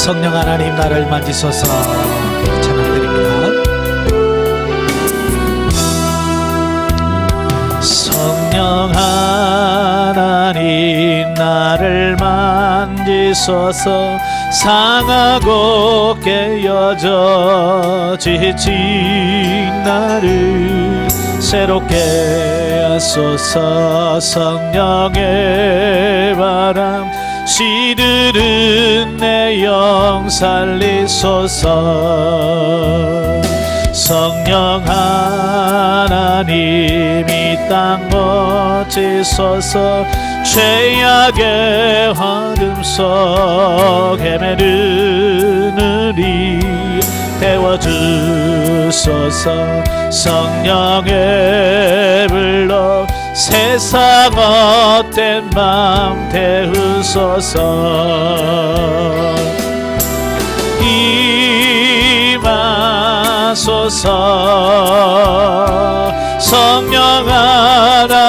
성령 하나님 나를 만지소서 찬양드립니다. 성령 하나님 나를 만지소서 상하고 깨어져 지친 나를 새롭게 하소서. 성령의 바람 시들은 내 영 살리소서. 성령 하나님 이 땅 멋지소서. 죄악의 어둠 속 헤매는 우리 태워주소서. 성령의 불로 세상 헛된 맘 태우소서. 임하소서. 성령 하나님이시여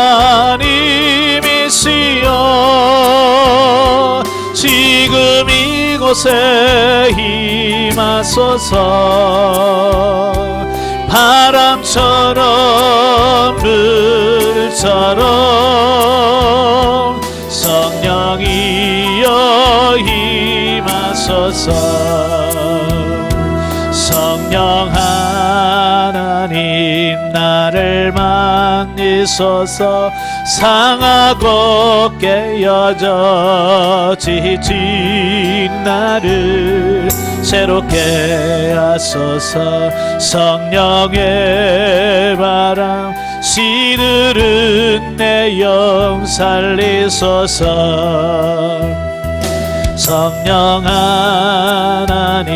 지금 이곳에 임하소서. 바람처럼 물처럼 성령이여 임하소서. 성령 하나님 나를 만지소서. 상하고 깨어져 지친 나를 새롭게 하소서. 성령의 바람 시들은 내 영 살리소서. 성령 하나님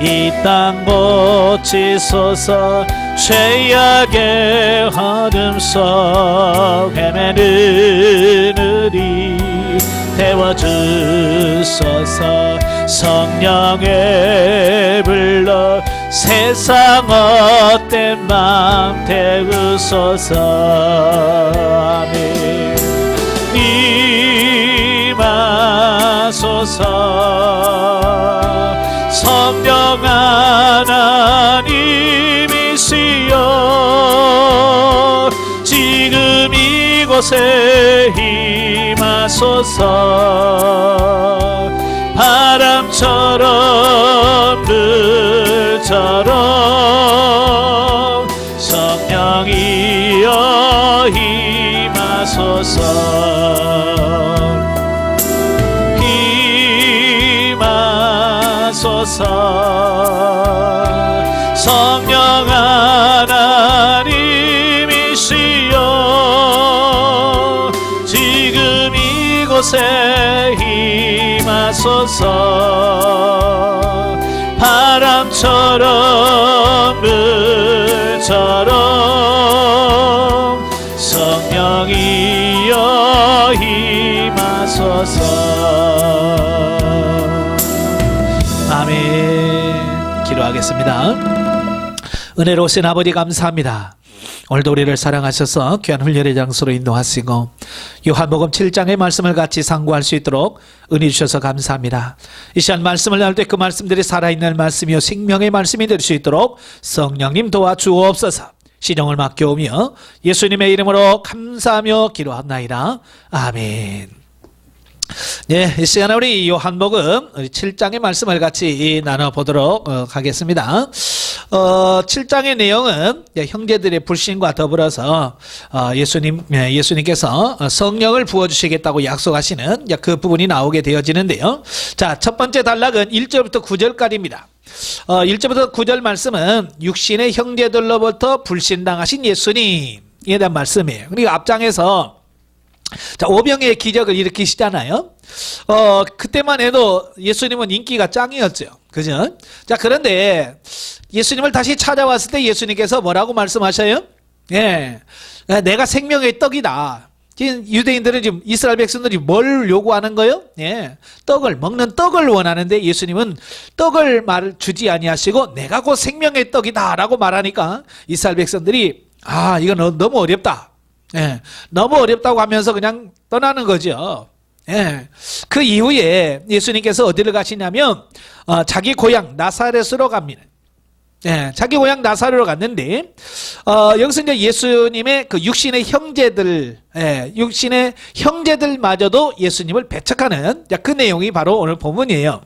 이 땅 고치소서. 죄악의 어둠 속 헤매는 우리 태워주소서. 성령의 불로 세상 헛된 맘 태우소서. 아멘. 임하소서. 성령 하나님이시여 지금 이곳에 임하소서. 바람처럼 물처럼 성령이여 임하소서. 성령 하나님이시여 지금 이곳에 임하소서. 바람처럼 물처럼 성령이여 임하소서. 아멘. 기도하겠습니다. 은혜로우신 아버지 감사합니다. 오늘도 우리를 사랑하셔서 귀한 훈련의 장소로 인도하시고 요한복음 7장의 말씀을 같이 상고할 수 있도록 은혜 주셔서 감사합니다. 이 시간 말씀을 나눌 때 그 말씀들이 살아있는 말씀이요 생명의 말씀이 될 수 있도록 성령님 도와주옵소서. 시정을 맡겨오며 예수님의 이름으로 감사하며 기도합나이다. 아멘. 네, 이 시간에 우리 요한복음 7장의 말씀을 같이 나눠보도록 하겠습니다. 7장의 내용은 형제들의 불신과 더불어서 예수님께서 성령을 부어주시겠다고 약속하시는 그 부분이 나오게 되어지는데요. 자, 첫 번째 단락은 1절부터 9절까지입니다. 1절부터 9절 말씀은 육신의 형제들로부터 불신당하신 예수님에 대한 말씀이에요. 그리고 앞장에서 자, 오병의 기적을 일으키시잖아요. 그때만 해도 예수님은 인기가 짱이었죠. 그죠? 자, 그런데 예수님을 다시 찾아왔을 때 예수님께서 뭐라고 말씀하셔요? 예. 내가 생명의 떡이다. 지금 유대인들은 지금 이스라엘 백성들이 뭘 요구하는 거예요? 예. 먹는 떡을 원하는데 예수님은 떡을 주지 아니하시고 내가 곧 생명의 떡이다라고 말하니까 이스라엘 백성들이 이건 너무 어렵다. 예, 너무 어렵다고 하면서 그냥 떠나는 거죠. 예. 그 이후에 예수님께서 어디를 가시냐면 자기 고향 나사렛으로 갑니다. 예, 자기 고향 나사렛으로 갔는데 여기서 이제 예수님의 그 육신의 형제들, 육신의 형제들마저도 예수님을 배척하는 그 내용이 바로 오늘 본문이에요.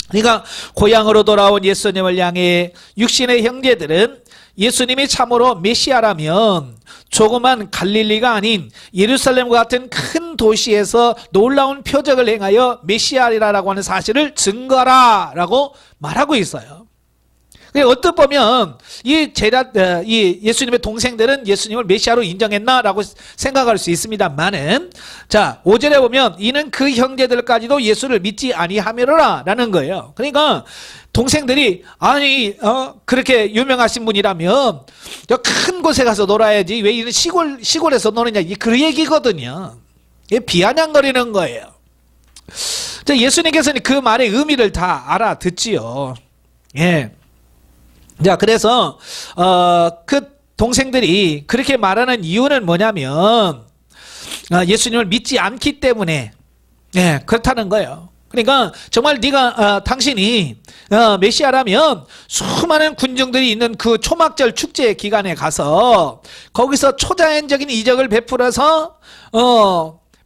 그러니까 고향으로 돌아온 예수님을 향해 육신의 형제들은 예수님이 참으로 메시아라면 조그만 갈릴리가 아닌 예루살렘과 같은 큰 도시에서 놀라운 표적을 행하여 메시아라고 하는 사실을 증거하라라고 말하고 있어요. 어떻게 보면 이 예수님의 동생들은 예수님을 메시아로 인정했나라고 생각할 수 있습니다만은, 자 5절에 보면 이는 그 형제들까지도 예수를 믿지 아니하미로라라는 거예요. 그러니까 동생들이 아니 그렇게 유명하신 분이라면 큰 곳에 가서 놀아야지 왜 이런 시골에서 노느냐, 그 얘기거든요. 비아냥거리는 거예요. 자, 예수님께서는 그 말의 의미를 다 알아듣지요. 예. 자, 그래서 그 동생들이 그렇게 말하는 이유는 뭐냐면 예수님을 믿지 않기 때문에, 예, 그렇다는 거예요. 그러니까 정말 당신이 메시아라면 수많은 군중들이 있는 그 초막절 축제 기간에 가서 거기서 초자연적인 이적을 베풀어서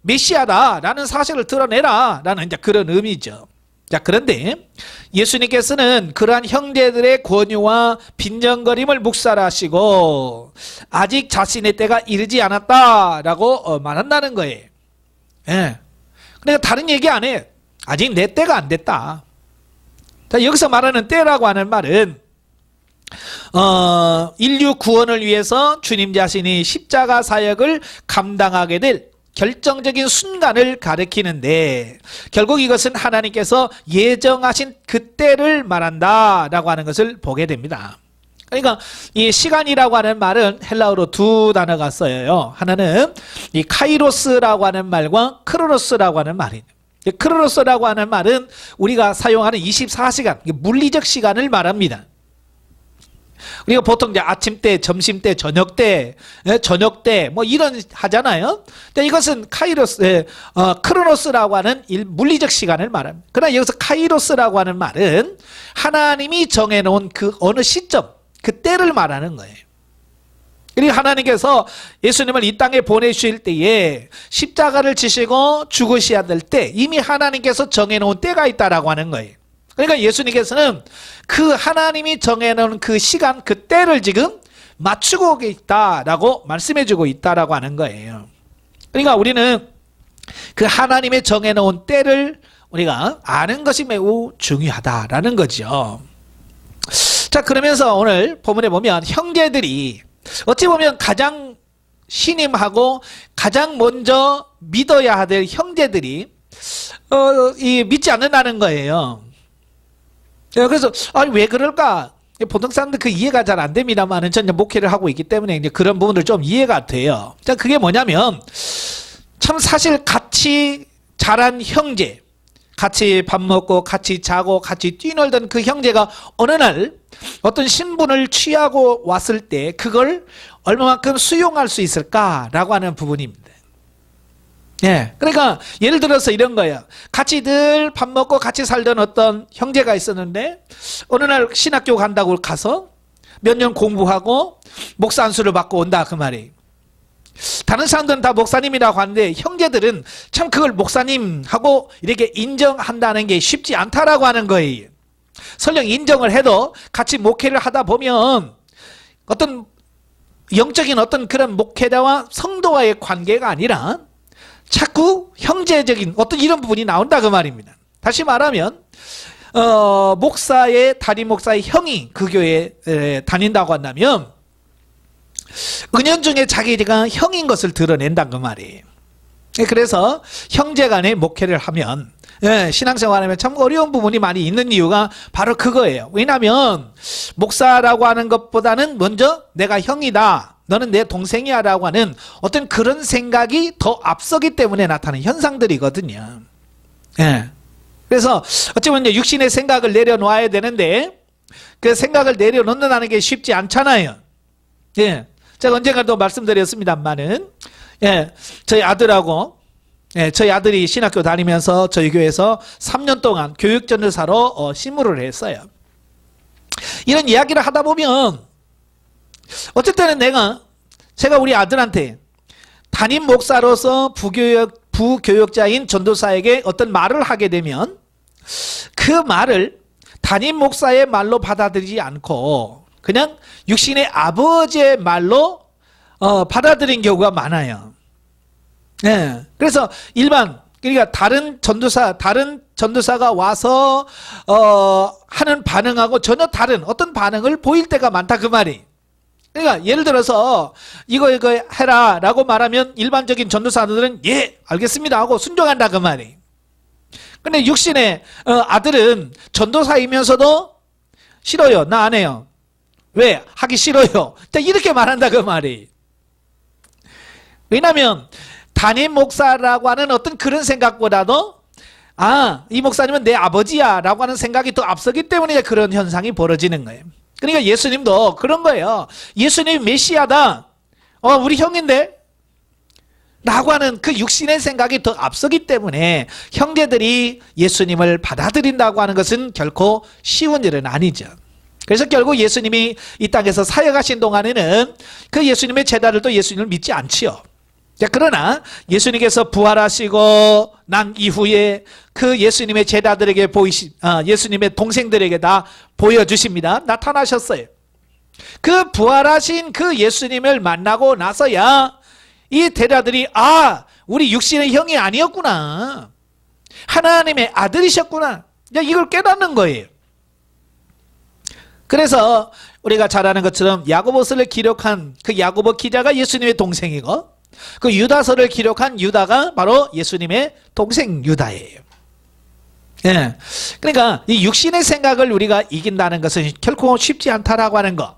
메시아다라는 사실을 드러내라라는 이제 그런 의미죠. 자, 그런데 예수님께서는 그러한 형제들의 권유와 빈정거림을 묵살하시고 아직 자신의 때가 이르지 않았다라고 말한다는 거예요. 예. 그러니까 다른 얘기 안 해. 아직 내 때가 안 됐다. 자, 여기서 말하는 때라고 하는 말은 인류 구원을 위해서 주님 자신이 십자가 사역을 감당하게 될 결정적인 순간을 가리키는데, 결국 이것은 하나님께서 예정하신 그때를 말한다라고 하는 것을 보게 됩니다. 그러니까 이 시간이라고 하는 말은 헬라어로 두 단어가 쓰여요. 하나는 이 카이로스라고 하는 말과 크로노스라고 하는 말이에요. 크로노스라고 하는 말은 우리가 사용하는 24시간, 물리적 시간을 말합니다. 우리가 보통 이제 아침 때, 점심 때, 저녁 때, 뭐 이런 하잖아요. 근데 이것은 크로노스라고 하는 물리적 시간을 말합니다. 그러나 여기서 카이로스라고 하는 말은 하나님이 정해놓은 그 어느 시점, 그 때를 말하는 거예요. 그리고 하나님께서 예수님을 이 땅에 보내주실 때에 십자가를 지시고 죽으셔야 될 때 이미 하나님께서 정해놓은 때가 있다라고 하는 거예요. 그러니까 예수님께서는 그 하나님이 정해놓은 그 시간, 그 때를 지금 맞추고 있다라고 말씀해주고 있다라고 하는 거예요. 그러니까 우리는 그 하나님의 정해놓은 때를 우리가 아는 것이 매우 중요하다라는 거죠. 자, 그러면서 오늘 본문에 보면 형제들이 어찌 보면 가장 신임하고 가장 먼저 믿어야 될 형제들이 믿지 않는다는 거예요. 그래서 아니 왜 그럴까? 보통 사람들 그 이해가 잘 안 됩니다만은 저는 목회를 하고 있기 때문에 이제 그런 부분들 좀 이해가 돼요. 자, 그게 뭐냐면 참 사실 같이 자란 형제, 같이 밥 먹고 같이 자고 같이 뛰놀던 그 형제가 어느 날 어떤 신분을 취하고 왔을 때 그걸 얼마만큼 수용할 수 있을까라고 하는 부분입니다. 예, 그러니까 예를 들어서 이런 거예요. 같이 늘 밥 먹고 같이 살던 어떤 형제가 있었는데 어느 날 신학교 간다고 가서 몇 년 공부하고 목사 안수를 받고 온다 그 말이에요. 다른 사람들은 다 목사님이라고 하는데 형제들은 참 그걸 목사님하고 이렇게 인정한다는 게 쉽지 않다라고 하는 거예요. 설령 인정을 해도 같이 목회를 하다 보면 어떤 영적인 어떤 그런 목회자와 성도와의 관계가 아니라 자꾸 형제적인 어떤 이런 부분이 나온다 그 말입니다. 다시 말하면 담임 목사의 형이 그 교회에 다닌다고 한다면 은연중에 자기가 형인 것을 드러낸다 그 말이에요. 그래서 형제간의 목회를 하면 신앙생활하면 참 어려운 부분이 많이 있는 이유가 바로 그거예요. 왜냐하면 목사라고 하는 것보다는 먼저 내가 형이다, 너는 내 동생이야 라고 하는 어떤 그런 생각이 더 앞서기 때문에 나타나는 현상들이거든요. 예. 그래서 어쩌면 육신의 생각을 내려놓아야 되는데 그 생각을 내려놓는다는 게 쉽지 않잖아요. 예. 제가 언젠가도 말씀드렸습니다만은 저희 아들하고 예, 저희 아들이 신학교 다니면서 저희 교회에서 3년 동안 교육전도사로 신무를 했어요. 이런 이야기를 하다 보면 어쨌든 제가 우리 아들한테 담임 목사로서 부교역자인 전도사에게 어떤 말을 하게 되면 그 말을 담임 목사의 말로 받아들이지 않고 그냥 육신의 아버지의 말로 받아들인 경우가 많아요. 네. 그래서 그러니까 다른 전도사가 와서 하는 반응하고 전혀 다른 어떤 반응을 보일 때가 많다 그 말이. 그러니까 예를 들어서 이거 해라 라고 말하면 일반적인 전도사들은 예 알겠습니다 하고 순종한다 그 말이. 근데 육신의 아들은 전도사이면서도 싫어요. 나 안 해요. 왜? 하기 싫어요. 이렇게 말한다 그 말이. 왜냐하면 담임 목사라고 하는 어떤 그런 생각보다도 이 목사님은 내 아버지야 라고 하는 생각이 더 앞서기 때문에 그런 현상이 벌어지는 거예요. 그러니까 예수님도 그런 거예요. 예수님이 메시아다. 우리 형인데? 라고 하는 그 육신의 생각이 더 앞서기 때문에 형제들이 예수님을 받아들인다고 하는 것은 결코 쉬운 일은 아니죠. 그래서 결국 예수님이 이 땅에서 사역하신 동안에는 그 예수님의 제자들도 예수님을 믿지 않지요. 그러나 예수님께서 부활하시고 난 이후에 그 예수님의 제자들에게 예수님의 동생들에게 다 보여주십니다. 나타나셨어요. 그 부활하신 그 예수님을 만나고 나서야 이 제자들이 우리 육신의 형이 아니었구나. 하나님의 아들이셨구나. 이걸 깨닫는 거예요. 그래서 우리가 잘 아는 것처럼 야고보서를 기록한 그 야고보 기자가 예수님의 동생이고 그 유다서를 기록한 유다가 바로 예수님의 동생 유다예요. 예. 그러니까 이 육신의 생각을 우리가 이긴다는 것은 결코 쉽지 않다라고 하는 것.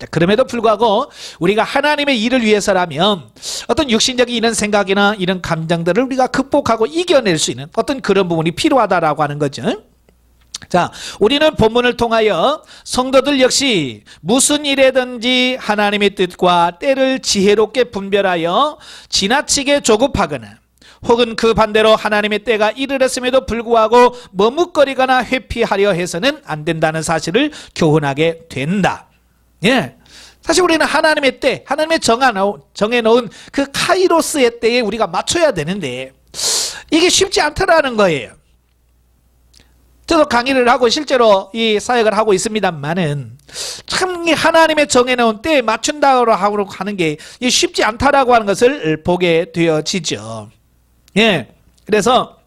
그럼에도 불구하고 우리가 하나님의 일을 위해서라면 어떤 육신적인 이런 생각이나 이런 감정들을 우리가 극복하고 이겨낼 수 있는 어떤 그런 부분이 필요하다라고 하는 거죠. 자, 우리는 본문을 통하여 성도들 역시 무슨 일에든지 하나님의 뜻과 때를 지혜롭게 분별하여 지나치게 조급하거나 혹은 그 반대로 하나님의 때가 이르렀음에도 불구하고 머뭇거리거나 회피하려 해서는 안 된다는 사실을 교훈하게 된다. 예. 사실 우리는 하나님의 때, 하나님의 정해놓은 그 카이로스의 때에 우리가 맞춰야 되는데 이게 쉽지 않다라는 거예요. 저도 강의를 하고 실제로 이 사역을 하고 있습니다만은 참 하나님의 정해놓은 때에 맞춘다고 하는 게 쉽지 않다라고 하는 것을 보게 되어지죠. 예. 그래서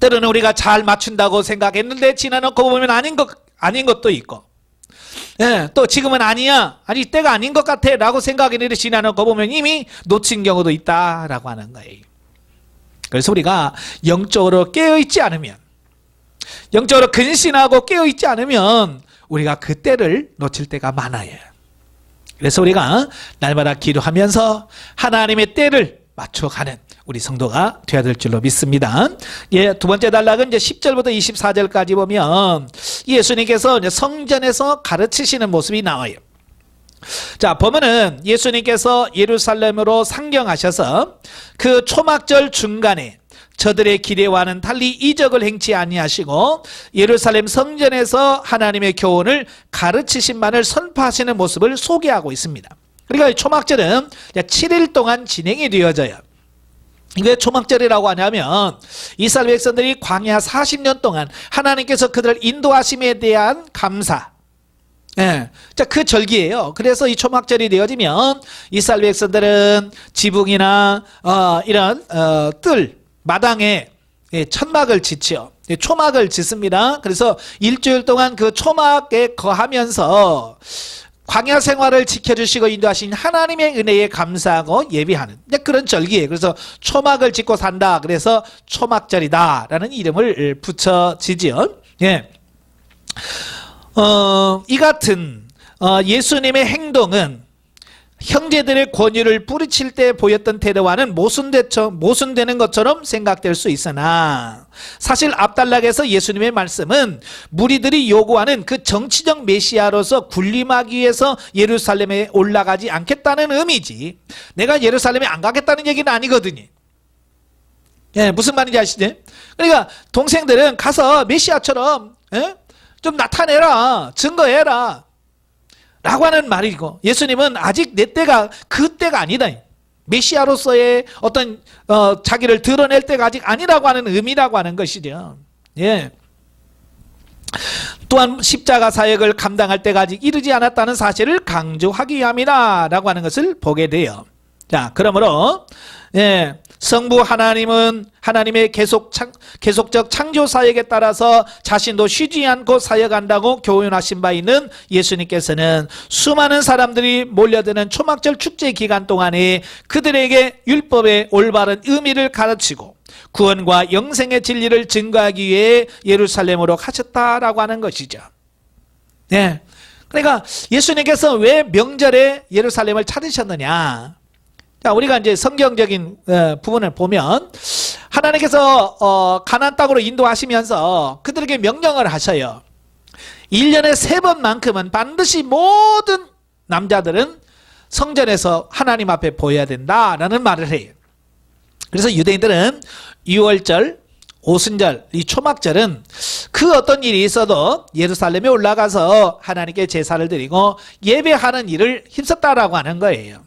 때로는 우리가 잘 맞춘다고 생각했는데 지나놓고 보면 아닌 것도 있고, 예. 또 지금은 아니야. 아니 때가 아닌 것 같아 라고 생각했는데 지나놓고 보면 이미 놓친 경우도 있다라고 하는 거예요. 그래서 우리가 영적으로 깨어있지 않으면, 영적으로 근신하고 깨어있지 않으면 우리가 그 때를 놓칠 때가 많아요. 그래서 우리가 날마다 기도하면서 하나님의 때를 맞춰가는 우리 성도가 되어야 될 줄로 믿습니다. 예, 두 번째 단락은 이제 10절부터 24절까지 보면 예수님께서 이제 성전에서 가르치시는 모습이 나와요. 자, 보면은 예수님께서 예루살렘으로 상경하셔서 그 초막절 중간에 저들의 기대와는 달리 이적을 행치 아니하시고 예루살렘 성전에서 하나님의 교훈을 가르치신만을 선포하시는 모습을 소개하고 있습니다. 그러니까 초막절은 7일 동안 진행이 되어져요. 왜 초막절이라고 하냐면 이스라엘 백성들이 광야 40년 동안 하나님께서 그들을 인도하심에 대한 감사, 예, 자, 그 절기예요. 그래서 이 초막절이 되어지면 이스라엘 백성들은 지붕이나 이런 마당에 천막을 짓죠. 초막을 짓습니다. 그래서 일주일 동안 그 초막에 거하면서 광야 생활을 지켜주시고 인도하신 하나님의 은혜에 감사하고 예비하는 그런 절기예요. 그래서 초막을 짓고 산다. 그래서 초막절이다라는 이름을 붙여지지요. 예. 이 같은 예수님의 행동은 형제들의 권유를 뿌리칠 때 보였던 태도와는 모순되는 것처럼 생각될 수 있으나 사실 앞단락에서 예수님의 말씀은 무리들이 요구하는 그 정치적 메시아로서 군림하기 위해서 예루살렘에 올라가지 않겠다는 의미지 내가 예루살렘에 안 가겠다는 얘기는 아니거든요. 예, 무슨 말인지 아시죠? 그러니까 동생들은 가서 메시아처럼 좀 나타내라, 증거해라 라고 하는 말이고, 예수님은 아직 내 때가 그 때가 아니다. 메시아로서의 어떤 자기를 드러낼 때가 아직 아니라고 하는 의미라고 하는 것이죠. 예. 또한 십자가 사역을 감당할 때가 아직 이르지 않았다는 사실을 강조하기 위함이다 라고 하는 것을 보게 돼요. 자, 그러므로 성부 하나님은 하나님의 계속적 창조 사역에 따라서 자신도 쉬지 않고 사역한다고 교훈하신 바 있는 예수님께서는 수많은 사람들이 몰려드는 초막절 축제 기간 동안에 그들에게 율법의 올바른 의미를 가르치고 구원과 영생의 진리를 증거하기 위해 예루살렘으로 가셨다라고 하는 것이죠. 네. 그러니까 예수님께서 왜 명절에 예루살렘을 찾으셨느냐? 자, 우리가 이제 성경적인 부분을 보면 하나님께서 가나안 땅으로 인도하시면서 그들에게 명령을 하셔요. 1년에 3번만큼은 반드시 모든 남자들은 성전에서 하나님 앞에 보여야 된다라는 말을 해요. 그래서 유대인들은 유월절, 오순절, 이 초막절은 그 어떤 일이 있어도 예루살렘에 올라가서 하나님께 제사를 드리고 예배하는 일을 힘썼다라고 하는 거예요.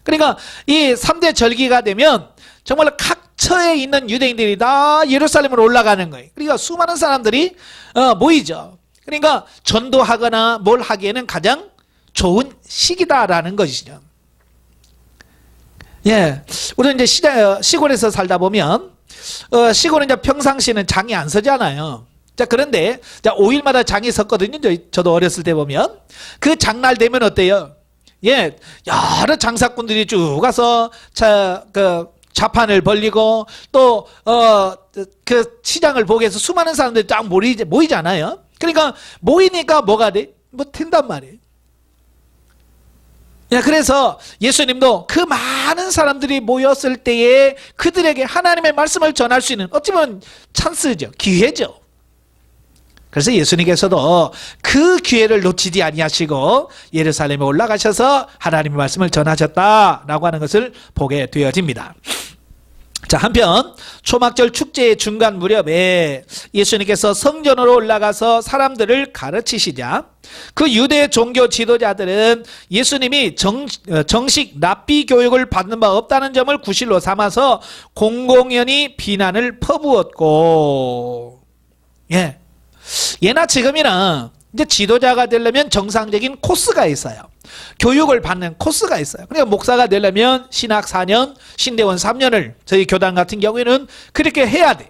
그러니까 이 3대 절기가 되면 정말 각처에 있는 유대인들이 다 예루살렘으로 올라가는 거예요. 그러니까 수많은 사람들이 모이죠. 그러니까 전도하거나 뭘 하기에는 가장 좋은 시기다라는 것이죠. 예, 우리는 이제 시골에서 살다 보면 시골은 이제 평상시는 장이 안 서잖아요. 자, 그런데 5일마다 장이 섰거든요. 저도 어렸을 때 보면 그 장날 되면 어때요? 예, 여러 장사꾼들이 쭉 가서 자판을 벌리고 또 그 시장을 보기 위해서 수많은 사람들이 딱 모이잖아요. 그러니까 모이니까 뭐가 돼? 뭐 된단 말이에요. 예, 그래서 예수님도 그 많은 사람들이 모였을 때에 그들에게 하나님의 말씀을 전할 수 있는 어찌 보면 찬스죠, 기회죠. 그래서 예수님께서도 그 기회를 놓치지 아니하시고 예루살렘에 올라가셔서 하나님의 말씀을 전하셨다라고 하는 것을 보게 되어집니다. 자, 한편 초막절 축제의 중간 무렵에 예수님께서 성전으로 올라가서 사람들을 가르치시자 그 유대 종교 지도자들은 예수님이 정식 랍비 교육을 받는 바 없다는 점을 구실로 삼아서 공공연히 비난을 퍼부었고, 예, 예나 지금이나 이제 지도자가 되려면 정상적인 코스가 있어요. 교육을 받는 코스가 있어요. 그러니까 목사가 되려면 신학 4년, 신대원 3년을 저희 교단 같은 경우에는 그렇게 해야 돼.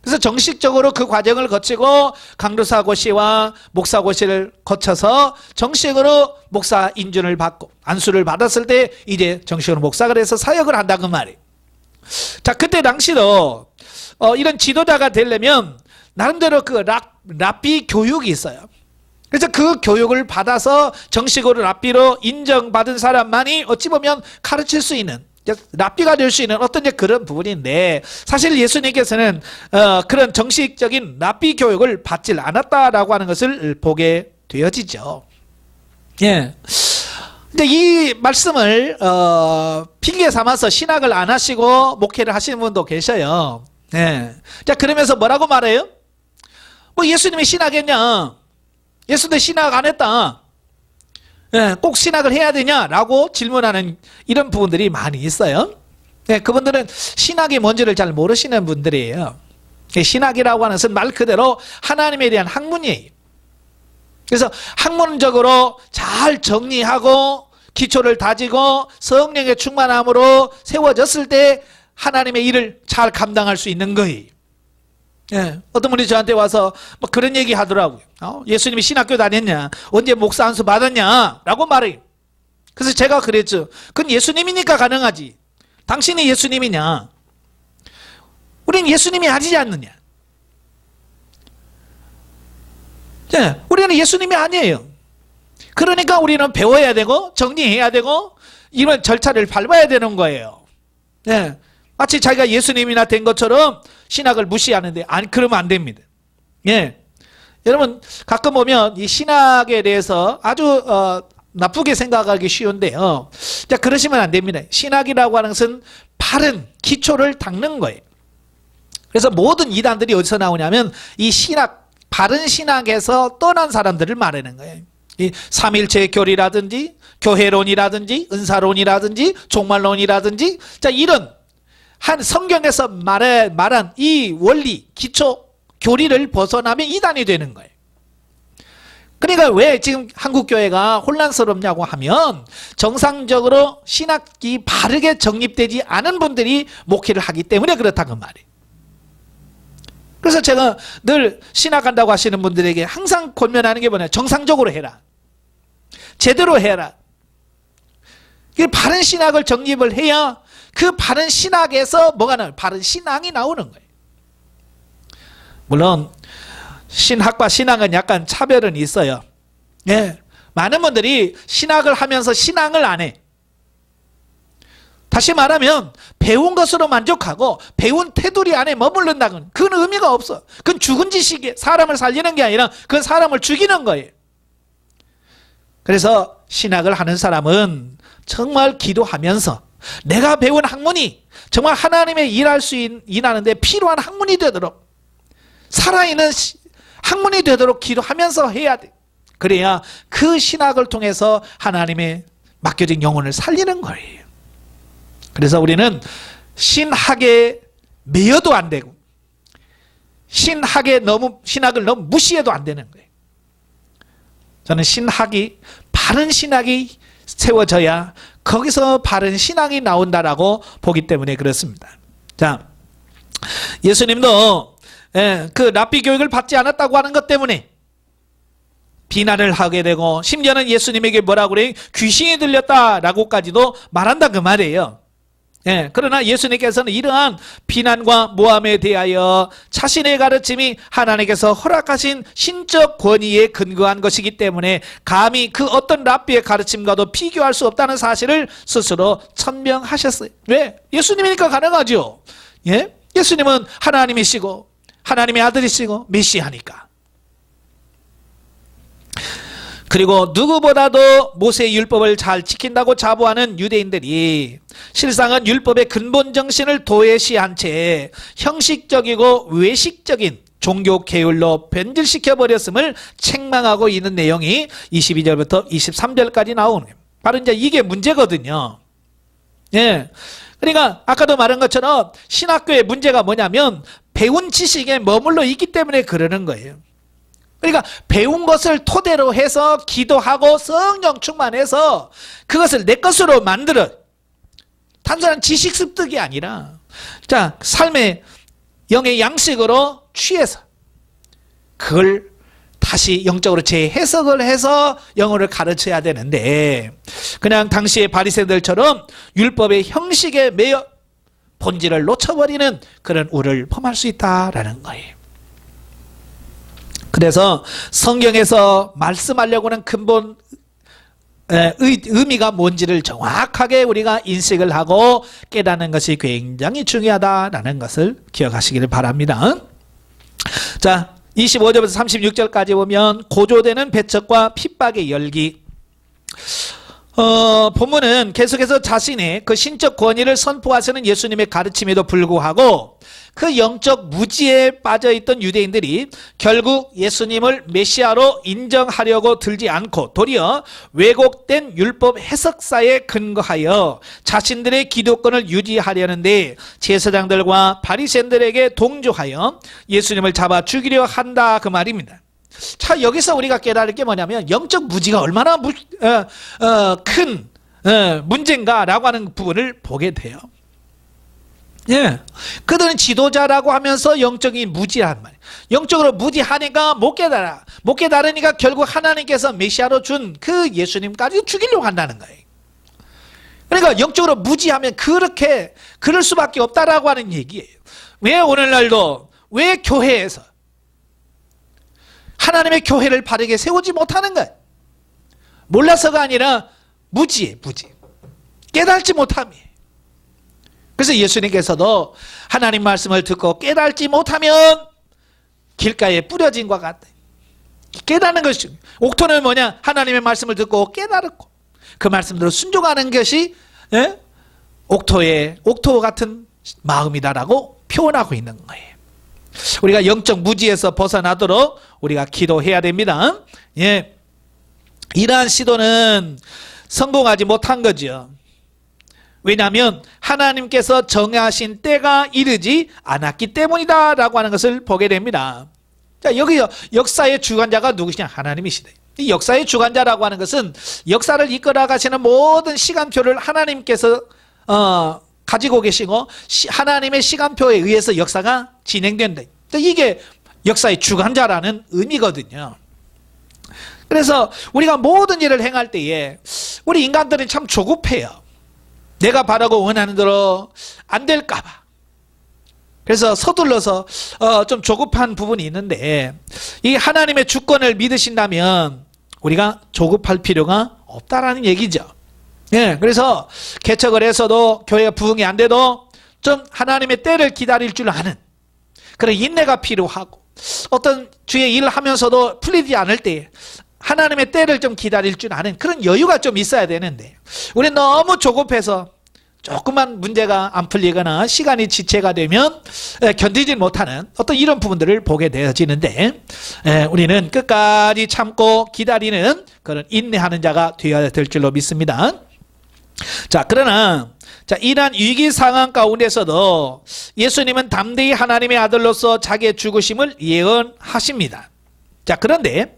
그래서 정식적으로 그 과정을 거치고 강도사고시와 목사고시를 거쳐서 정식으로 목사 인준을 받고 안수를 받았을 때 이제 정식으로 목사가 돼서 사역을 한다 그 말이에요. 자, 그때 당시도 이런 지도자가 되려면 나름대로 그 랍비 교육이 있어요. 그래서 그 교육을 받아서 정식으로 랍비로 인정받은 사람만이 어찌 보면 가르칠 수 있는, 랍비가 될 수 있는 어떤 그런 부분인데, 사실 예수님께서는 그런 정식적인 랍비 교육을 받질 않았다라고 하는 것을 보게 되어지죠. 예. 근데 이 말씀을 핑계 삼아서 신학을 안 하시고 목회를 하시는 분도 계셔요. 예. 자, 그러면서 뭐라고 말해요? 뭐 예수님이 신학했냐? 예수님도 신학 안 했다. 예, 꼭 신학을 해야 되냐라고 질문하는 이런 부분들이 많이 있어요. 예, 그분들은 신학이 뭔지를 잘 모르시는 분들이에요. 예, 신학이라고 하는 것은 말 그대로 하나님에 대한 학문이에요. 그래서 학문적으로 잘 정리하고 기초를 다지고 성령의 충만함으로 세워졌을 때 하나님의 일을 잘 감당할 수 있는 거예요. 예, 어떤 분이 저한테 와서 뭐 그런 얘기 하더라고요. 예수님이 신학교 다녔냐? 언제 목사 안수 받았냐? 라고 말해요. 그래서 제가 그랬죠. 그건 예수님이니까 가능하지. 당신이 예수님이냐? 우린 예수님이 아니지 않느냐? 예, 우리는 예수님이 아니에요. 그러니까 우리는 배워야 되고 정리해야 되고 이런 절차를 밟아야 되는 거예요. 예, 마치 자기가 예수님이나 된 것처럼 신학을 무시하는데 그러면 안 됩니다. 예, 여러분 가끔 보면 이 신학에 대해서 아주 나쁘게 생각하기 쉬운데요. 자, 그러시면 안 됩니다. 신학이라고 하는 것은 바른 기초를 닦는 거예요. 그래서 모든 이단들이 어디서 나오냐면 이 신학, 바른 신학에서 떠난 사람들을 말하는 거예요. 이 삼일체 교리라든지 교회론이라든지 은사론이라든지 종말론이라든지, 자, 이런 한 성경에서 말한 이 원리, 기초, 교리를 벗어나면 이단이 되는 거예요. 그러니까 왜 지금 한국교회가 혼란스럽냐고 하면 정상적으로 신학이 바르게 정립되지 않은 분들이 목회를 하기 때문에 그렇다는 말이에요. 그래서 제가 늘 신학한다고 하시는 분들에게 항상 권면하는 게 뭐냐, 정상적으로 해라, 제대로 해라. 바른 신학을 정립을 해야 그 바른 신학에서 뭐가 나와요? 바른 신앙이 나오는 거예요. 물론 신학과 신앙은 약간 차별은 있어요. 예, 많은 분들이 신학을 하면서 신앙을 안 해. 다시 말하면 배운 것으로 만족하고 배운 테두리 안에 머무른다는 그건 의미가 없어. 그건 죽은 지식이 사람을 살리는 게 아니라 그건 사람을 죽이는 거예요. 그래서 신학을 하는 사람은 정말 기도하면서 내가 배운 학문이 정말 하나님의 일하는데 필요한 학문이 되도록, 살아있는 학문이 되도록 기도하면서 해야 돼. 그래야 그 신학을 통해서 하나님의 맡겨진 영혼을 살리는 거예요. 그래서 우리는 신학에 매여도 안 되고 신학을 너무 무시해도 안 되는 거예요. 저는 바른 신학이 세워져야 거기서 바른 신앙이 나온다라고 보기 때문에 그렇습니다. 자, 예수님도 그 랍비 교육을 받지 않았다고 하는 것 때문에 비난을 하게 되고, 심지어는 예수님에게 뭐라고 그래요? 귀신이 들렸다라고까지도 말한다 그 말이에요. 그러나 예수님께서는 이러한 비난과 모함에 대하여 자신의 가르침이 하나님께서 허락하신 신적 권위에 근거한 것이기 때문에 감히 그 어떤 랍비의 가르침과도 비교할 수 없다는 사실을 스스로 천명하셨어요. 왜? 예수님이니까 가능하죠. 예수님은 하나님이시고 하나님의 아들이시고 메시아니까. 그리고 누구보다도 모세의 율법을 잘 지킨다고 자부하는 유대인들이 실상은 율법의 근본 정신을 도외시한 채 형식적이고 외식적인 종교 계율로 변질시켜버렸음을 책망하고 있는 내용이 22절부터 23절까지 나오는 거예요. 바로 이제 이게 문제거든요. 그러니까 아까도 말한 것처럼 신학교의 문제가 뭐냐면 배운 지식에 머물러 있기 때문에 그러는 거예요. 그러니까 배운 것을 토대로 해서 기도하고 성령 충만해서 그것을 내 것으로 만들어, 단순한 지식 습득이 아니라 자, 삶의 영의 양식으로 취해서 그걸 다시 영적으로 재해석을 해서 영어를 가르쳐야 되는데, 그냥 당시의 바리새인들처럼 율법의 형식에 매여 본질을 놓쳐버리는 그런 우를 범할 수 있다라는 거예요. 그래서 성경에서 말씀하려고 하는 근본 의미가 뭔지를 정확하게 우리가 인식을 하고 깨닫는 것이 굉장히 중요하다라는 것을 기억하시기를 바랍니다. 자, 25절부터 36절까지 보면 고조되는 배척과 핍박의 열기. 본문은 계속해서 자신의 그 신적 권위를 선포하시는 예수님의 가르침에도 불구하고 그 영적 무지에 빠져있던 유대인들이 결국 예수님을 메시아로 인정하려고 들지 않고 도리어 왜곡된 율법 해석사에 근거하여 자신들의 기독권을 유지하려는데 제사장들과 바리새인들에게 동조하여 예수님을 잡아 죽이려 한다 그 말입니다. 자, 여기서 우리가 깨달을 게 뭐냐면 영적 무지가 얼마나 큰 문제인가라고 하는 부분을 보게 돼요. 그들은 지도자라고 하면서 영적인 무지란 말이에요. 영적으로 무지하니까 못 깨달아. 못 깨달으니까 결국 하나님께서 메시아로 준 그 예수님까지 죽이려고 한다는 거예요. 그러니까 영적으로 무지하면 그럴 수밖에 없다라고 하는 얘기예요. 왜 오늘날도 왜 교회에서 하나님의 교회를 바르게 세우지 못하는 거예요? 몰라서가 아니라 무지예요, 무지. 깨달지 못함이에요. 그래서 예수님께서도 하나님 말씀을 듣고 깨달지 못하면 길가에 뿌려진 것 같아요. 깨닫는 것이, 옥토는 뭐냐? 하나님의 말씀을 듣고 깨달았고 그 말씀대로 순종하는 것이 옥토 같은 마음이다라고 표현하고 있는 거예요. 우리가 영적 무지에서 벗어나도록 우리가 기도해야 됩니다. 예, 이러한 시도는 성공하지 못한 거죠. 왜냐하면 하나님께서 정하신 때가 이르지 않았기 때문이다라고 하는 것을 보게 됩니다. 자, 여기 역사의 주관자가 누구시냐? 하나님이시다. 이 역사의 주관자라고 하는 것은 역사를 이끌어 가시는 모든 시간표를 하나님께서 가지고 계시고 하나님의 시간표에 의해서 역사가 진행된다. 이게 역사의 주관자라는 의미거든요. 그래서 우리가 모든 일을 행할 때에 우리 인간들은 참 조급해요. 내가 바라고 원하는 대로 안 될까 봐. 그래서 서둘러서 좀 조급한 부분이 있는데, 이 하나님의 주권을 믿으신다면 우리가 조급할 필요가 없다라는 얘기죠. 예, 그래서 개척을 해서도 교회가 부흥이 안 돼도 좀 하나님의 때를 기다릴 줄 아는 그런 인내가 필요하고, 어떤 주의 일을 하면서도 풀리지 않을 때 하나님의 때를 좀 기다릴 줄 아는 그런 여유가 좀 있어야 되는데, 우리는 너무 조급해서 조금만 문제가 안 풀리거나 시간이 지체가 되면 견디지 못하는 어떤 이런 부분들을 보게 되어지는데, 우리는 끝까지 참고 기다리는 그런 인내하는 자가 되어야 될 줄로 믿습니다. 자, 그러나 이러한 위기 상황 가운데서도 예수님은 담대히 하나님의 아들로서 자기의 죽으심을 예언하십니다. 자, 그런데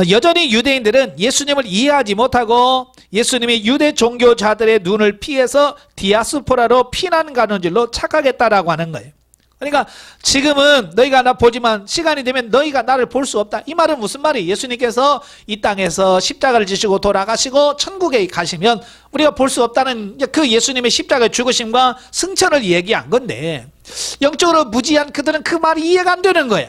여전히 유대인들은 예수님을 이해하지 못하고 예수님이 유대 종교자들의 눈을 피해서 디아스포라로 피난 가는 줄로 착각했다라고 하는 거예요. 그러니까 지금은 너희가 나 보지만 시간이 되면 너희가 나를 볼 수 없다. 이 말은 무슨 말이에요? 예수님께서 이 땅에서 십자가를 지시고 돌아가시고 천국에 가시면 우리가 볼 수 없다는 그 예수님의 십자가의 죽으심과 승천을 얘기한 건데, 영적으로 무지한 그들은 그 말이 이해가 안 되는 거예요.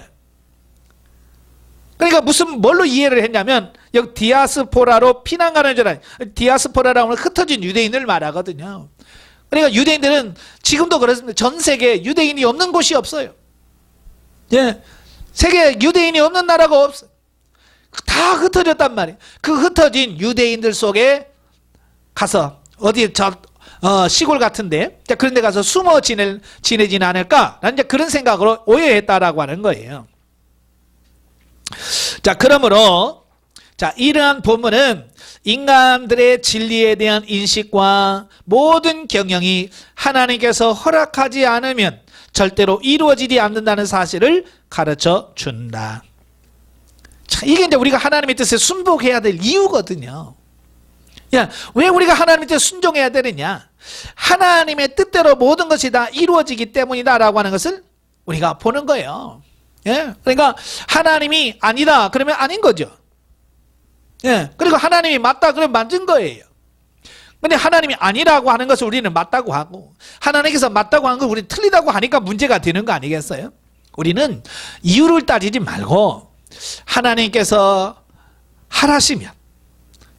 그러니까 뭘로 이해를 했냐면, 여기 디아스포라로 피난가는 줄 디아스포라라고 하면 흩어진 유대인을 말하거든요. 그러니까 유대인들은 지금도 그렇습니다. 전 세계에 유대인이 없는 곳이 없어요. 예, 세계에 유대인이 없는 나라가 없어요. 다 흩어졌단 말이에요. 그 흩어진 유대인들 속에 가서 어디 시골 같은데 그런 데 가서 숨어 지내지는 않을까라는 그런 생각으로 오해했다라고 하는 거예요. 자, 그러므로 이러한 본문은 인간들의 진리에 대한 인식과 모든 경영이 하나님께서 허락하지 않으면 절대로 이루어지지 않는다는 사실을 가르쳐 준다. 자, 이게 이제 우리가 하나님의 뜻에 순복해야 될 이유거든요. 야, 왜 우리가 하나님의 뜻에 순종해야 되느냐? 하나님의 뜻대로 모든 것이 다 이루어지기 때문이다라고 하는 것을 우리가 보는 거예요. 예? 그러니까 하나님이 아니다 그러면 아닌 거죠. 예, 그리고 하나님이 맞다 그러면 맞은 거예요. 근데 하나님이 아니라고 하는 것을 우리는 맞다고 하고, 하나님께서 맞다고 하는 걸 우리는 틀리다고 하니까 문제가 되는 거 아니겠어요? 우리는 이유를 따지지 말고 하나님께서 하라시면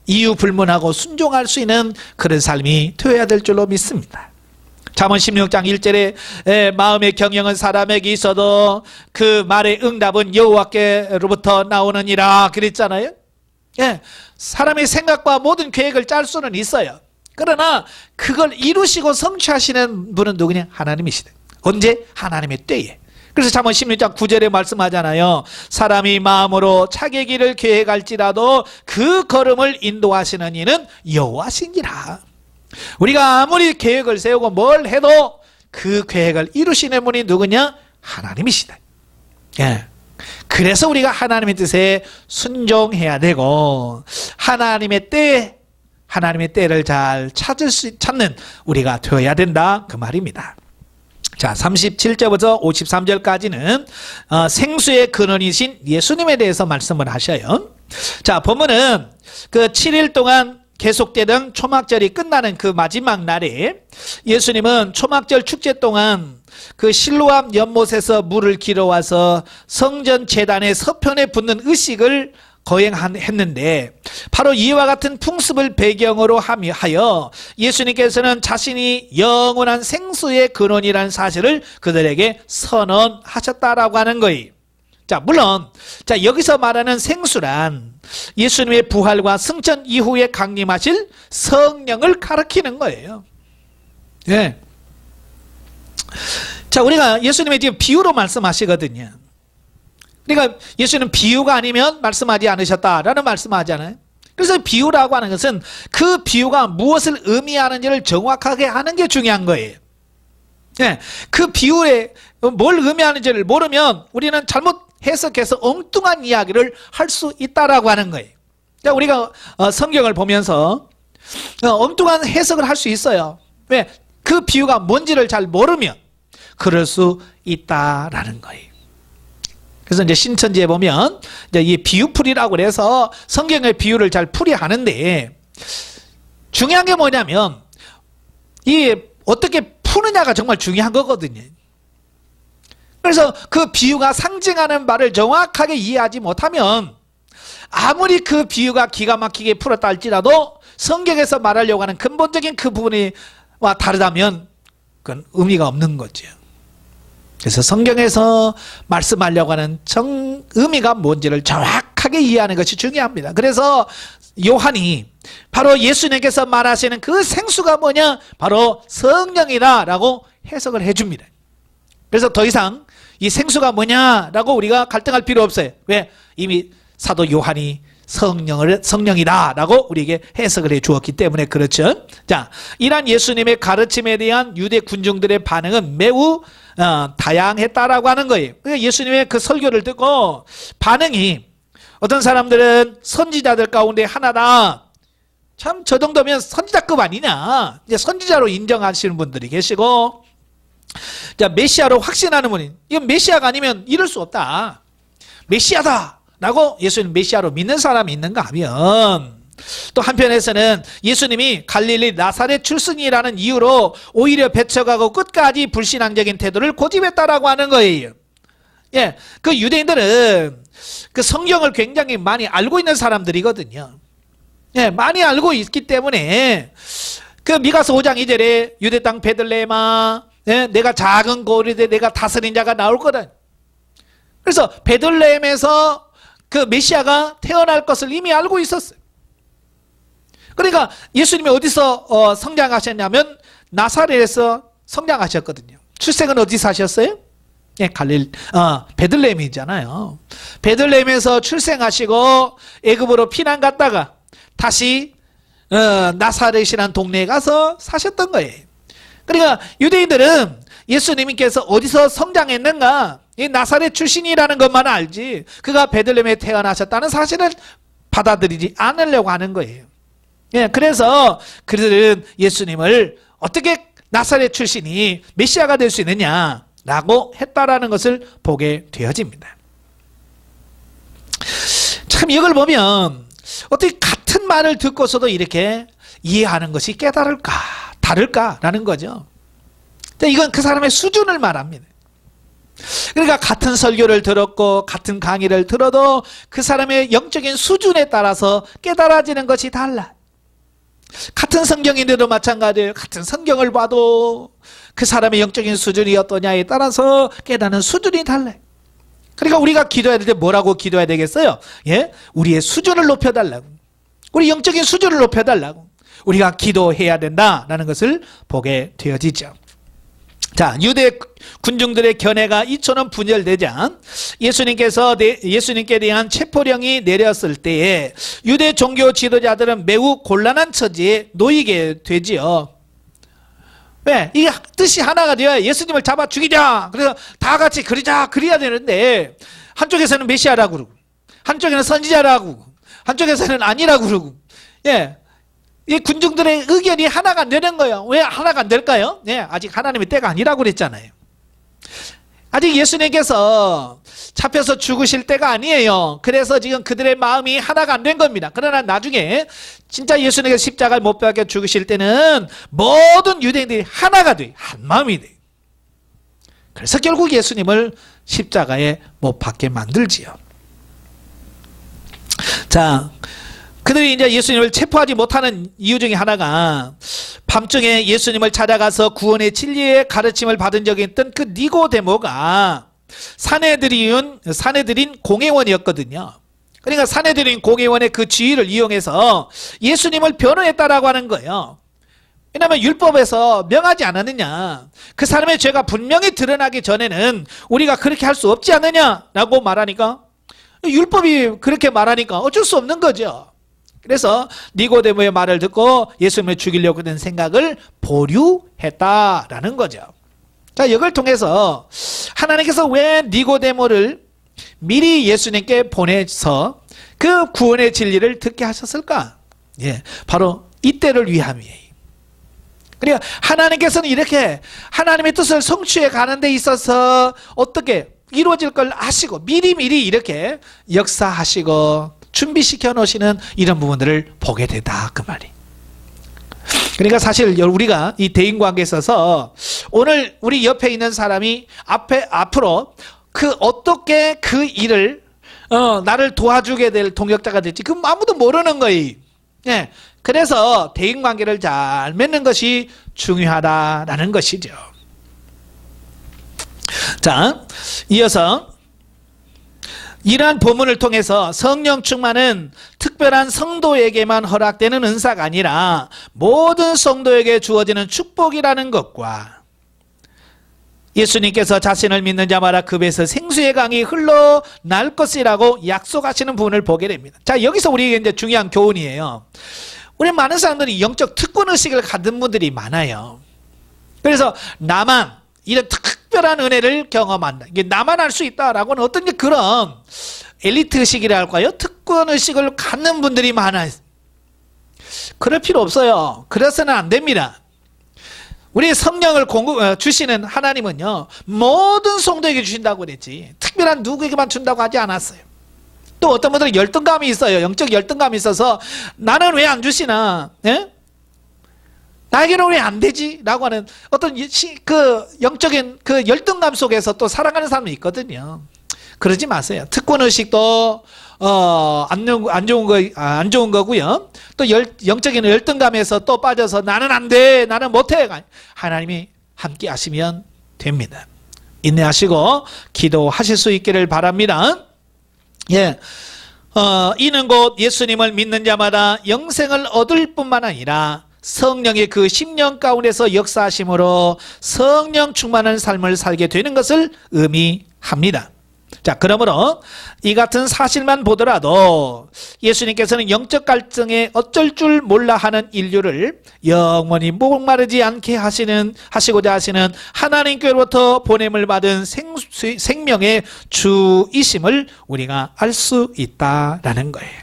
이유 불문하고 순종할 수 있는 그런 삶이 되어야 될 줄로 믿습니다. 잠언 16장 1절에 마음의 경영은 사람에게 있어도 그 말의 응답은 여호와께로부터 나오느니라 그랬잖아요. 예, 사람의 생각과 모든 계획을 짤 수는 있어요. 그러나 그걸 이루시고 성취하시는 분은 누구냐? 하나님이시다. 언제? 하나님의 때에. 그래서 잠언 16장 9절에 말씀하잖아요. 사람이 마음으로 자기 길을 계획할지라도 그 걸음을 인도하시는 이는 여호와시니라. 우리가 아무리 계획을 세우고 뭘 해도 그 계획을 이루시는 분이 누구냐? 하나님이시다. 예. 그래서 우리가 하나님의 뜻에 순종해야 되고, 하나님의 때를 잘 찾는 우리가 되어야 된다 그 말입니다. 자, 37절부터 53절까지는 생수의 근원이신 예수님에 대해서 말씀을 하셔요. 자, 본문은 그 7일 동안 계속되던 초막절이 끝나는 그 마지막 날에 예수님은 초막절 축제 동안 그 실로암 연못에서 물을 길어와서 성전 제단의 서편에 붓는 의식을 거행했는데, 바로 이와 같은 풍습을 배경으로 하여 예수님께서는 자신이 영원한 생수의 근원이라는 사실을 그들에게 선언하셨다라고 하는 거예요. 자, 물론 자, 여기서 말하는 생수란 예수님의 부활과 승천 이후에 강림하실 성령을 가리키는 거예요. 예. 자, 우리가 예수님이 지금 비유로 말씀하시거든요. 그러니까 예수는 비유가 아니면 말씀하지 않으셨다라는 말씀하잖아요. 그래서 비유라고 하는 것은 그 비유가 무엇을 의미하는지를 정확하게 하는 게 중요한 거예요. 예, 그 비유에 뭘 의미하는지를 모르면 우리는 잘못 해석해서 엉뚱한 이야기를 할 수 있다라고 하는 거예요. 자, 우리가 성경을 보면서 엉뚱한 해석을 할 수 있어요. 왜? 그 비유가 뭔지를 잘 모르면 그럴 수 있다라는 거예요. 그래서 이제 신천지에 보면 이제 이 비유풀이라고 그래서 성경의 비유를 잘 풀이하는데 중요한 게 뭐냐면 이 어떻게 푸느냐가 정말 중요한 거거든요. 그래서 그 비유가 상징하는 바를 정확하게 이해하지 못하면 아무리 그 비유가 기가 막히게 풀었다 할지라도 성경에서 말하려고 하는 근본적인 그 부분과 다르다면 그건 의미가 없는 거죠. 그래서 성경에서 말씀하려고 하는 의미가 뭔지를 정확하게 이해하는 것이 중요합니다. 그래서 요한이 바로 예수님께서 말하시는 그 생수가 뭐냐? 바로 성령이다 라고 해석을 해줍니다. 그래서 더 이상 이 생수가 뭐냐라고 우리가 갈등할 필요 없어요. 왜? 이미 사도 요한이 성령이다 라고 우리에게 해석을 해 주었기 때문에 그렇죠. 자, 이러한 예수님의 가르침에 대한 유대 군중들의 반응은 매우 다양했다라고 하는 거예요. 그러니까 예수님의 그 설교를 듣고 반응이 어떤 사람들은 선지자들 가운데 하나다. 참 저 정도면 선지자급 아니냐. 이제 선지자로 인정하시는 분들이 계시고, 자, 메시아로 확신하는 분이 이건 메시아가 아니면 이럴 수 없다. 메시아다 라고 예수님 메시아로 믿는 사람이 있는가 하면, 또 한편에서는 예수님이 갈릴리 나사렛 출신이라는 이유로 오히려 배척하고 끝까지 불신앙적인 태도를 고집했다라고 하는 거예요. 예, 그 유대인들은 그 성경을 굉장히 많이 알고 있는 사람들이거든요. 예, 많이 알고 있기 때문에 그 미가서 5장 2절에 유대 땅 베들레헴아, 예, 내가 작은 고리대 내가 다스린 자가 나올 거다. 그래서 베들레헴에서 그 메시아가 태어날 것을 이미 알고 있었어요. 그러니까 예수님이 어디서 성장하셨냐면 나사렛에서 성장하셨거든요. 출생은 어디서 하셨어요? 예, 베들레헴이잖아요. 베들레헴에서 출생하시고 애굽으로 피난 갔다가 다시 나사렛이라는 동네에 가서 사셨던 거예요. 그러니까 유대인들은 예수님께서 어디서 성장했는가, 이 나사렛 출신이라는 것만 알지 그가 베들레헴에 태어나셨다는 사실을 받아들이지 않으려고 하는 거예요. 예, 그래서 그들은 예수님을 어떻게 나사렛 출신이 메시아가 될 수 있느냐라고 했다라는 것을 보게 되어집니다. 참 이걸 보면 어떻게 같은 말을 듣고서도 이렇게 이해하는 것이 깨달을까, 다를까라는 거죠. 이건 그 사람의 수준을 말합니다. 그러니까 같은 설교를 들었고 같은 강의를 들어도 그 사람의 영적인 수준에 따라서 깨달아지는 것이 달라. 같은 성경인데도 마찬가지예요. 같은 성경을 봐도 그 사람의 영적인 수준이 어떠냐에 따라서 깨닫는 수준이 달라요. 그러니까 우리가 기도해야 될 때 뭐라고 기도해야 되겠어요? 예? 우리의 수준을 높여달라고. 우리 영적인 수준을 높여달라고 우리가 기도해야 된다라는 것을 보게 되어지죠. 자, 유대 군중들의 견해가 이처럼 분열되자 예수님께 대한 체포령이 내렸을 때에 유대 종교 지도자들은 매우 곤란한 처지에 놓이게 되지요. 왜? 이게 뜻이 하나가 되어야 예수님을 잡아 죽이자. 그래서 다 같이 그래야 되는데 한쪽에서는 메시아라고 그러고 한쪽에는 선지자라고 그러고 한쪽에서는 아니라고 그러고, 예, 이 군중들의 의견이 하나가 안 되는 거예요. 왜 하나가 안 될까요? 네, 아직 하나님의 때가 아니라고 그랬잖아요. 아직 예수님께서 잡혀서 죽으실 때가 아니에요. 그래서 지금 그들의 마음이 하나가 안 된 겁니다. 그러나 나중에 진짜 예수님께서 십자가를 못 박혀 죽으실 때는 모든 유대인들이 하나가 돼, 한 마음이 돼. 그래서 결국 예수님을 십자가에 못 박게 만들지요. 자, 그들이 이제 예수님을 체포하지 못하는 이유 중에 하나가 밤중에 예수님을 찾아가서 구원의 진리의 가르침을 받은 적이 있던 그 니고데모가 사내들인 공회원이었거든요. 그러니까 사내들인 공회원의 그 지위를 이용해서 예수님을 변호했다라고 하는 거예요. 왜냐하면 율법에서 명하지 않았느냐, 그 사람의 죄가 분명히 드러나기 전에는 우리가 그렇게 할 수 없지 않느냐라고 말하니까, 율법이 그렇게 말하니까 어쩔 수 없는 거죠. 그래서 니고데모의 말을 듣고 예수님을 죽이려고 든 생각을 보류했다라는 거죠. 자, 이걸 통해서 하나님께서 왜 니고데모를 미리 예수님께 보내서 그 구원의 진리를 듣게 하셨을까? 예, 바로 이때를 위함이에요. 그러니까 하나님께서는 이렇게 하나님의 뜻을 성취해 가는 데 있어서 어떻게 이루어질 걸 아시고 미리미리 이렇게 역사하시고 준비시켜 놓으시는 이런 부분들을 보게 되다, 그 말이. 그러니까 사실 우리가 이 대인관계에 있어서 오늘 우리 옆에 있는 사람이 앞으로 어떻게 그 일을 나를 도와주게 될 동역자가 될지 그 아무도 모르는 거예요. 예. 그래서 대인관계를 잘 맺는 것이 중요하다라는 것이죠. 자, 이어서 이러한 본문을 통해서 성령 충만은 특별한 성도에게만 허락되는 은사가 아니라 모든 성도에게 주어지는 축복이라는 것과 예수님께서 자신을 믿는 자마다 그 배에서 생수의 강이 흘러날 것이라고 약속하시는 부분을 보게 됩니다. 자, 여기서 우리에게 이제 중요한 교훈이에요. 우리 많은 사람들이 영적 특권의식을 가진 분들이 많아요. 그래서 나만 이런 특별한 은혜를 경험한다, 이게 나만 할 수 있다라고는 어떤 그런 엘리트의식이라 할까요? 특권의식을 갖는 분들이 많아요. 그럴 필요 없어요. 그래서는 안 됩니다. 우리 성령을 주시는 하나님은요, 모든 성도에게 주신다고 그랬지 특별한 누구에게만 준다고 하지 않았어요. 또 어떤 분들은 열등감이 있어요. 영적 열등감이 있어서 나는 왜 안 주시나, 예? 나에게는 왜 안 되지? 라고 하는 어떤 그 영적인 그 열등감 속에서 또 살아가는 사람이 있거든요. 그러지 마세요. 특권의식도 안 좋은 거고요. 또 영적인 열등감에서 또 빠져서 나는 안 돼, 나는 못해. 하나님이 함께 하시면 됩니다. 인내하시고 기도하실 수 있기를 바랍니다. 예. 이는 곧 예수님을 믿는 자마다 영생을 얻을 뿐만 아니라 성령의 그 심령 가운데서 역사하심으로 성령 충만한 삶을 살게 되는 것을 의미합니다. 자, 그러므로 이 같은 사실만 보더라도 예수님께서는 영적 갈증에 어쩔 줄 몰라 하는 인류를 영원히 목마르지 않게 하시고자 하시는 하나님께로부터 보냄을 받은 생명의 주이심을 우리가 알 수 있다라는 거예요.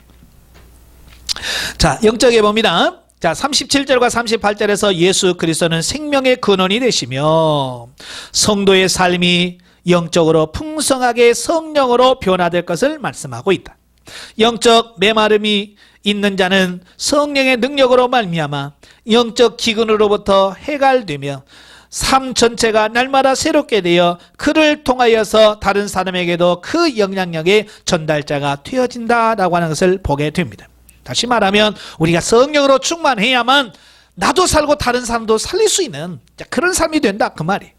자, 영적에 봅니다. 자, 37절과 38절에서 예수 그리스도는 생명의 근원이 되시며 성도의 삶이 영적으로 풍성하게 성령으로 변화될 것을 말씀하고 있다. 영적 메마름이 있는 자는 성령의 능력으로 말미암아 영적 기근으로부터 해갈되며 삶 전체가 날마다 새롭게 되어 그를 통하여서 다른 사람에게도 그 영향력의 전달자가 되어진다라고 하는 것을 보게 됩니다. 다시 말하면 우리가 성령으로 충만해야만 나도 살고 다른 사람도 살릴 수 있는 그런 삶이 된다, 그 말이에요.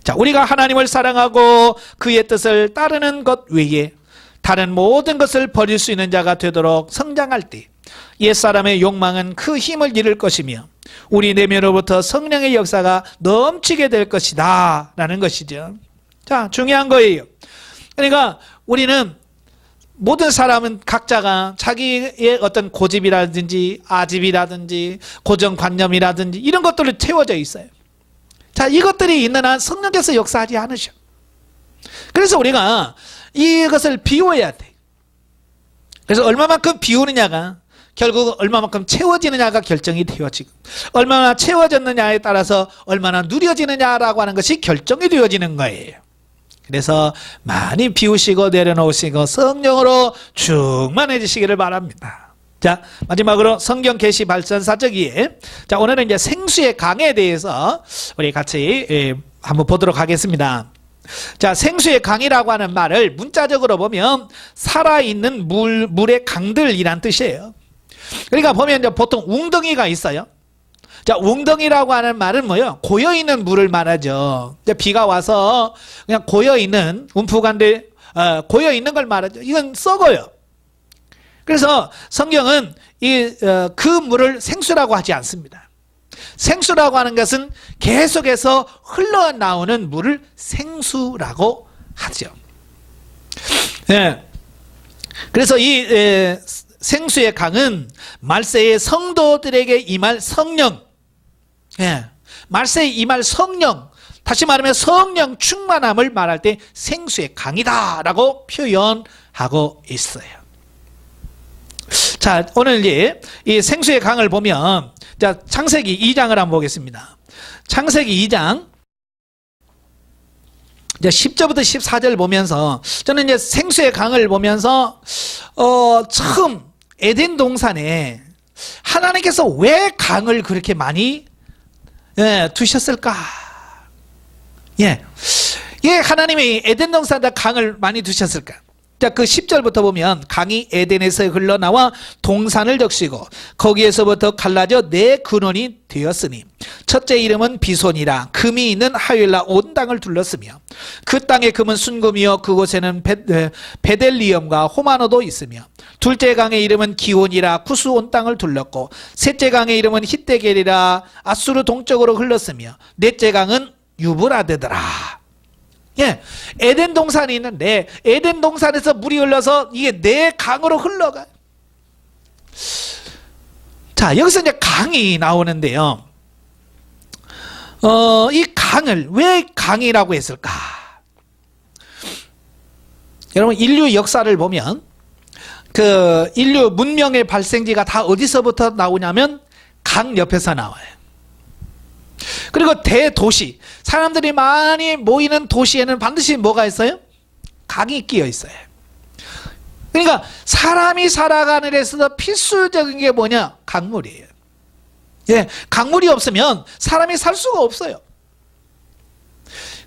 자, 우리가 하나님을 사랑하고 그의 뜻을 따르는 것 외에 다른 모든 것을 버릴 수 있는 자가 되도록 성장할 때 옛사람의 욕망은 그 힘을 잃을 것이며 우리 내면으로부터 성령의 역사가 넘치게 될 것이다 라는 것이죠. 자, 중요한 거예요. 그러니까 우리는 모든 사람은 각자가 자기의 어떤 고집이라든지 아집이라든지 고정관념이라든지 이런 것들로 채워져 있어요. 자, 이것들이 있는 한 성령께서 역사하지 않으셔. 그래서 우리가 이것을 비워야 돼. 그래서 얼마만큼 비우느냐가 결국 얼마만큼 채워지느냐가 결정이 되어지고 얼마나 채워졌느냐에 따라서 얼마나 누려지느냐라고 하는 것이 결정이 되어지는 거예요. 그래서 많이 비우시고 내려놓으시고 성령으로 충만해지시기를 바랍니다. 자, 마지막으로 성경 계시 발전사적이에 자, 오늘은 이제 생수의 강에 대해서 우리 같이 한번 보도록 하겠습니다. 자, 생수의 강이라고 하는 말을 문자적으로 보면 살아있는 물의 강들이란 뜻이에요. 그러니까 보면 이제 보통 웅덩이가 있어요. 자, 웅덩이라고 하는 말은 뭐예요? 고여있는 물을 말하죠. 비가 와서 그냥 고여있는, 움푹한데, 고여있는 걸 말하죠. 이건 썩어요. 그래서 성경은 그 물을 생수라고 하지 않습니다. 생수라고 하는 것은 계속해서 흘러나오는 물을 생수라고 하죠. 예. 그래서 이 생수의 강은 말세의 성도들에게 임할 성령, 예. 말세에 임할 성령, 다시 말하면 성령 충만함을 말할 때 생수의 강이다라고 표현하고 있어요. 자, 오늘 이제 이 생수의 강을 보면, 자, 창세기 2장을 한번 보겠습니다. 창세기 2장, 이제 10절부터 14절 보면서, 저는 이제 생수의 강을 보면서, 처음 에덴 동산에 하나님께서 왜 강을 그렇게 많이, 두셨을까? 예. 예, 하나님이 에덴 동산에다 강을 많이 두셨을까? 자, 그 10절부터 보면 강이 에덴에서 흘러나와 동산을 적시고 거기에서부터 갈라져 네 근원이 되었으니 첫째 이름은 비손이라 금이 있는 하윌라 온 땅을 둘렀으며 그 땅의 금은 순금이요 그곳에는 베델리엄과 호마노도 있으며 둘째 강의 이름은 기온이라 구스 온 땅을 둘렀고 셋째 강의 이름은 히데겔이라 아수르 동쪽으로 흘렀으며 넷째 강은 유브라데더라. 예, 에덴 동산이 있는데 에덴 동산에서 물이 흘러서 이게 네 강으로 흘러가요. 자, 여기서 이제 강이 나오는데요. 이 강을 왜 강이라고 했을까? 여러분, 인류 역사를 보면 그 인류 문명의 발생지가 다 어디서부터 나오냐면 강 옆에서 나와요. 그리고 대도시, 사람들이 많이 모이는 도시에는 반드시 뭐가 있어요? 강이 끼어 있어요. 그러니까 사람이 살아가는 데서도 필수적인 게 뭐냐? 강물이에요. 예, 강물이 없으면 사람이 살 수가 없어요.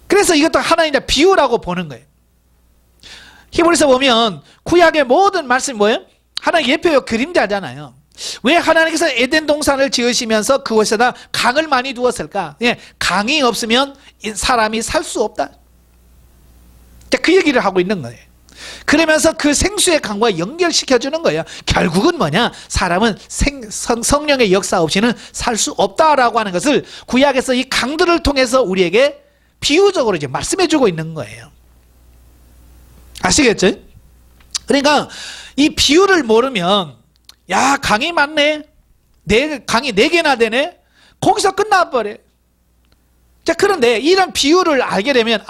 그래서 이것도 하나의 비유라고 보는 거예요. 히브리서 보면 구약의 모든 말씀이 뭐예요? 하나의 예표요, 그림자잖아요. 왜 하나님께서 에덴 동산을 지으시면서 그곳에다 강을 많이 두었을까? 예, 강이 없으면 사람이 살 수 없다. 그 얘기를 하고 있는 거예요. 그러면서 그 생수의 강과 연결시켜주는 거예요. 결국은 뭐냐? 사람은 성령의 역사 없이는 살 수 없다라고 하는 것을 구약에서 이 강들을 통해서 우리에게 비유적으로 이제 말씀해주고 있는 거예요. 아시겠죠? 그러니까 이 비유를 모르면 야, 강이 많네. 강이 4개나 되네. 거기서 끝나버려. 자, 그런데 이런 비유를 알게 되면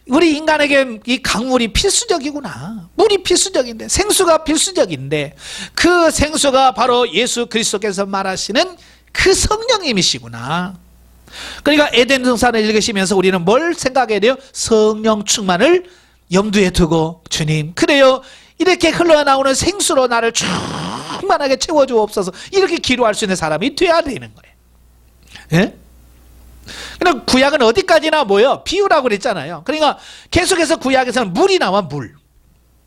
우리 인간에게 이 강물이 필수적이구나. 물이 필수적인데, 생수가 필수적인데 그 생수가 바로 예수 그리스도께서 말하시는 그 성령님이시구나. 그러니까 에덴 동산을 읽으시면서 우리는 뭘 생각해야 돼요? 성령 충만을 염두에 두고 주님, 그래요. 이렇게 흘러나오는 생수로 나를 충만하게 채워주옵소서. 이렇게 기도할 수 있는 사람이 돼야 되는 거예요. 예? 그러나 구약은 어디까지나 뭐요? 비유라고 그랬잖아요. 그러니까 계속해서 구약에서는 물이 나와, 물.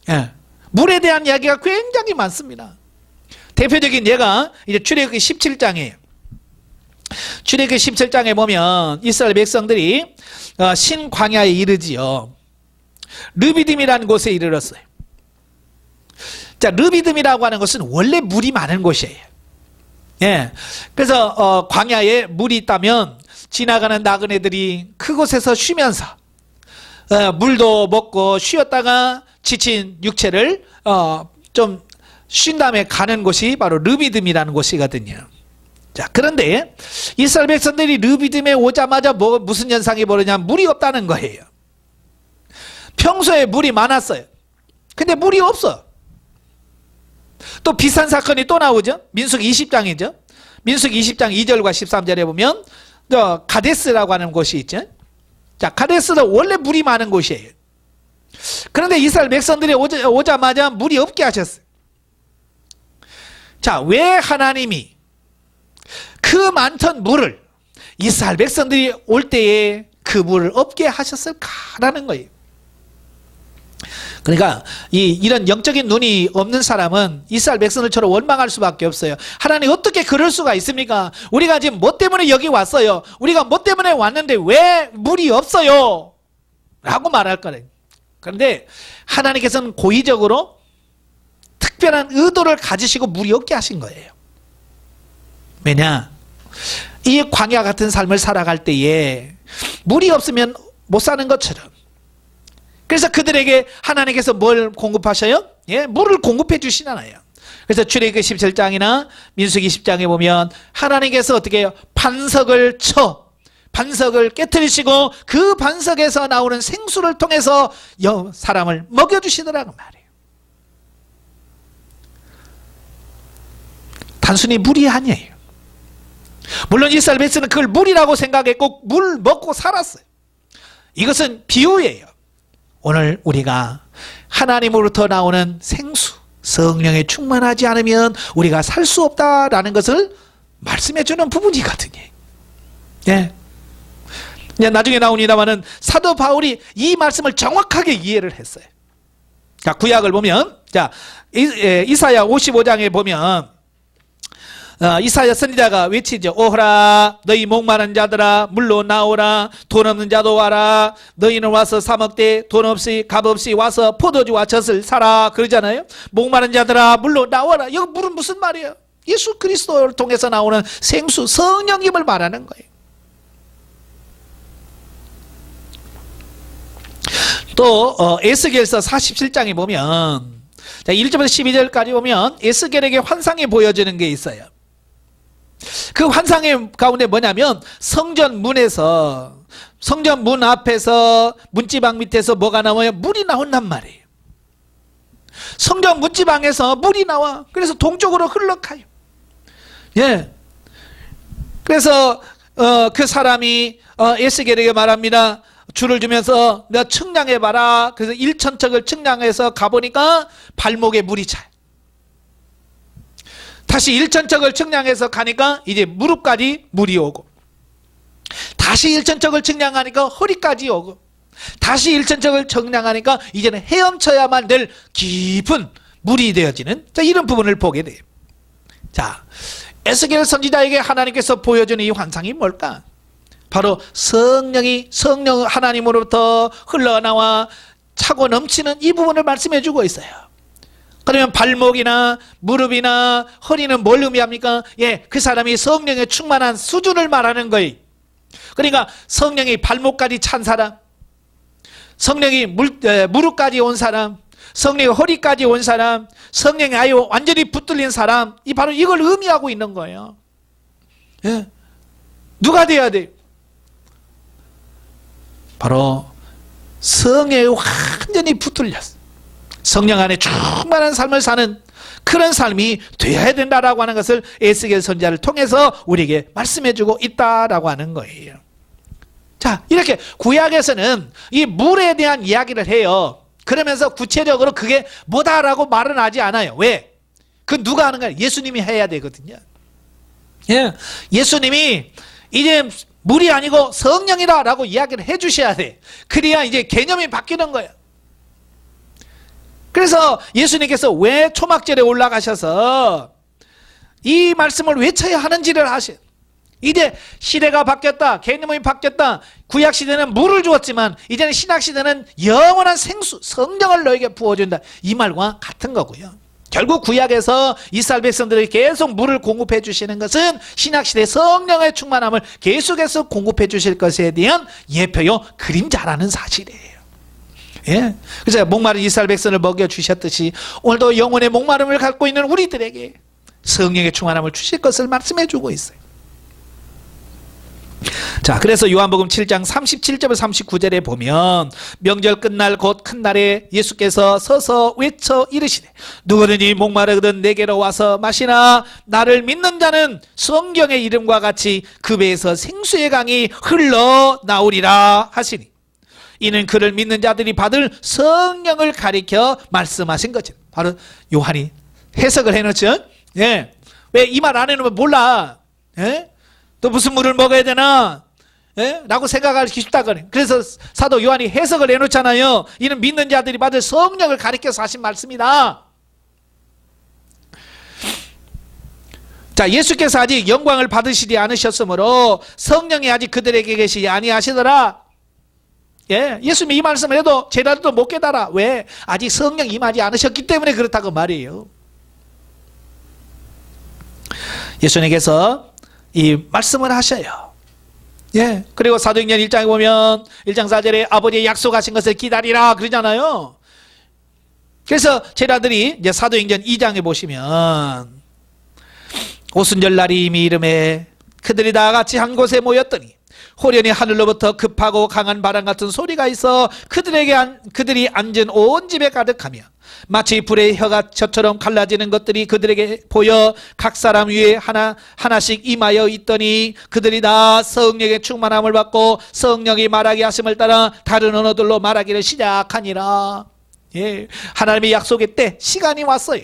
예. 물에 대한 이야기가 굉장히 많습니다. 대표적인 예가 이제 출애굽기 17장이에요. 출애굽기 17장에 보면 이스라엘 백성들이 신광야에 이르지요. 르비딤이라는 곳에 이르렀어요. 자, 르비딤이라고 하는 것은 원래 물이 많은 곳이에요. 예. 그래서 광야에 물이 있다면 지나가는 나그네들이 그곳에서 쉬면서 물도 먹고 쉬었다가 지친 육체를 좀 쉰 다음에 가는 곳이 바로 르비딤이라는 곳이거든요. 자, 그런데 이스라엘 백성들이 르비딤에 오자마자 무슨 현상이 벌어지냐면 물이 없다는 거예요. 평소에 물이 많았어요. 근데 물이 없어. 또 비슷한 사건이 또 나오죠. 민수기 20장이죠. 민수기 20장 2절과 13절에 보면 가데스라고 하는 곳이 있죠. 자, 가데스도 원래 물이 많은 곳이에요. 그런데 이스라엘 백성들이 오자마자 물이 없게 하셨어요. 자, 왜 하나님이 그 많던 물을 이스라엘 백성들이 올 때에 그 물을 없게 하셨을까라는 거예요. 그러니까 이런 영적인 눈이 없는 사람은 이스라엘 백성들처럼 원망할 수밖에 없어요. 하나님 어떻게 그럴 수가 있습니까? 우리가 지금 뭐 때문에 여기 왔어요? 우리가 뭐 때문에 왔는데 왜 물이 없어요? 라고 말할 거예요. 그런데 하나님께서는 고의적으로 특별한 의도를 가지시고 물이 없게 하신 거예요. 왜냐? 이 광야 같은 삶을 살아갈 때에 물이 없으면 못 사는 것처럼, 그래서 그들에게 하나님께서 뭘 공급하셔요? 예, 물을 공급해 주시잖아요. 그래서 출애굽기 17장이나 민수기 10장에 보면 하나님께서 어떻게 해요? 반석을 깨트리시고 그 반석에서 나오는 생수를 통해서 사람을 먹여주시더라고 말이에요. 단순히 물이 아니에요. 물론 이스라엘 백성은 그걸 물이라고 생각했고 물 먹고 살았어요. 이것은 비유예요. 오늘 우리가 하나님으로부터 나오는 생수, 성령에 충만하지 않으면 우리가 살 수 없다라는 것을 말씀해 주는 부분이거든요. 예. 나중에 나옵니다만은 사도 바울이 이 말씀을 정확하게 이해를 했어요. 자, 구약을 보면, 자, 이사야 55장에 보면, 이사야 선지자가 외치죠. 오호라 너희 목마른 자들아 물로 나오라. 돈 없는 자도 와라. 너희는 와서 사 먹되 돈 없이 값 없이 와서 포도주와 젖을 사라. 그러잖아요. 목마른 자들아 물로 나와라. 여기 물은 무슨 말이에요? 예수 그리스도를 통해서 나오는 생수 성령님을 말하는 거예요. 또 에스겔서 47장에 보면 1절부터 12절까지 보면 에스겔에게 환상이 보여지는 게 있어요. 그 환상의 가운데 뭐냐면 성전 문에서, 성전 문 앞에서 문지방 밑에서 뭐가 나와요? 물이 나온단 말이에요. 성전 문지방에서 물이 나와. 그래서 동쪽으로 흘러가요. 예. 그래서 그 사람이 에스겔에게 말합니다. 줄을 주면서 내가 측량해봐라. 그래서 1,000척을 측량해서 가보니까 발목에 물이 차요. 다시 1,000척을 측량해서 가니까 이제 무릎까지 물이 오고, 다시 1,000척을 측량하니까 허리까지 오고, 다시 1,000척을 측량하니까 이제는 헤엄쳐야만 될 깊은 물이 되어지는, 자, 이런 부분을 보게 돼요. 자, 에스겔 선지자에게 하나님께서 보여주는 이 환상이 뭘까? 바로 성령 하나님으로부터 흘러나와 차고 넘치는 이 부분을 말씀해 주고 있어요. 그러면 발목이나 무릎이나 허리는 뭘 의미합니까? 예, 그 사람이 성령에 충만한 수준을 말하는 거예요. 그러니까 성령이 발목까지 찬 사람, 성령이 무릎까지 온 사람, 성령이 허리까지 온 사람, 성령이 아예 완전히 붙들린 사람, 이 바로 이걸 의미하고 있는 거예요. 예. 누가 돼야 돼요? 바로 성령에 완전히 붙들렸어. 성령 안에 충만한 삶을 사는 그런 삶이 되어야 된다라고 하는 것을 에스겔 선지자를 통해서 우리에게 말씀해주고 있다라고 하는 거예요. 자, 이렇게 구약에서는 이 물에 대한 이야기를 해요. 그러면서 구체적으로 그게 뭐다라고 말은 하지 않아요. 왜? 그 누가 하는 거야? 예수님이 해야 되거든요. 예, 예수님이 이제 물이 아니고 성령이다라고 이야기를 해주셔야 돼. 그래야 이제 개념이 바뀌는 거예요. 그래서 예수님께서 왜 초막절에 올라가셔서 이 말씀을 외쳐야 하는지를 아셔요. 이제 시대가 바뀌었다. 개념이 바뀌었다. 구약 시대는 물을 주었지만 이제는 신약 시대는 영원한 생수, 성령을 너에게 부어준다. 이 말과 같은 거고요. 결국 구약에서 이스라엘 백성들에게 계속 물을 공급해 주시는 것은 신약 시대 성령의 충만함을 계속해서 공급해 주실 것에 대한 예표요, 그림자라는 사실이에요. 예. 그래서 목마른 이스라엘 백성을 먹여 주셨듯이 오늘도 영혼의 목마름을 갖고 있는 우리들에게 성령의 충만함을 주실 것을 말씀해 주고 있어요. 자, 그래서 요한복음 7장 37절부터 39절에 보면 명절 끝날 곧 큰 날에 예수께서 서서 외쳐 이르시되 누구든지 목마르거든 내게로 와서 마시나 나를 믿는 자는 성경의 이름과 같이 그 배에서 생수의 강이 흘러나오리라 하시니 이는 그를 믿는 자들이 받을 성령을 가리켜 말씀하신 거죠. 바로 요한이 해석을 해놓죠. 예. 왜 이 말 안 해놓으면 몰라. 예? 또 무슨 물을 먹어야 되나? 예? 라고 생각하기 쉽다 그래. 그래서 사도 요한이 해석을 해놓잖아요. 이는 믿는 자들이 받을 성령을 가리켜서 하신 말씀이다. 자, 예수께서 아직 영광을 받으시지 않으셨으므로 성령이 아직 그들에게 계시지 아니하시더라. 예, 예수님이 이 말씀을 해도 제자들도 못 깨달아. 왜? 아직 성령 임하지 않으셨기 때문에 그렇다고 말이에요. 예수님께서 이 말씀을 하셔요. 예, 그리고 사도행전 1장에 보면 1장 4절에 아버지의 약속하신 것을 기다리라 그러잖아요. 그래서 제자들이 이제 사도행전 2장에 보시면 오순절 날이 이미 이름에 그들이 다 같이 한 곳에 모였더니 호련히 하늘로부터 급하고 강한 바람 같은 소리가 있어 그들이 앉은 온 집에 가득하며 마치 불의 혀가 젖처럼 갈라지는 것들이 그들에게 보여 각 사람 위에 하나씩 임하여 있더니 그들이 다 성령의 충만함을 받고 성령이 말하게 하심을 따라 다른 언어들로 말하기를 시작하니라. 예, 하나님의 약속의 때 시간이 왔어요.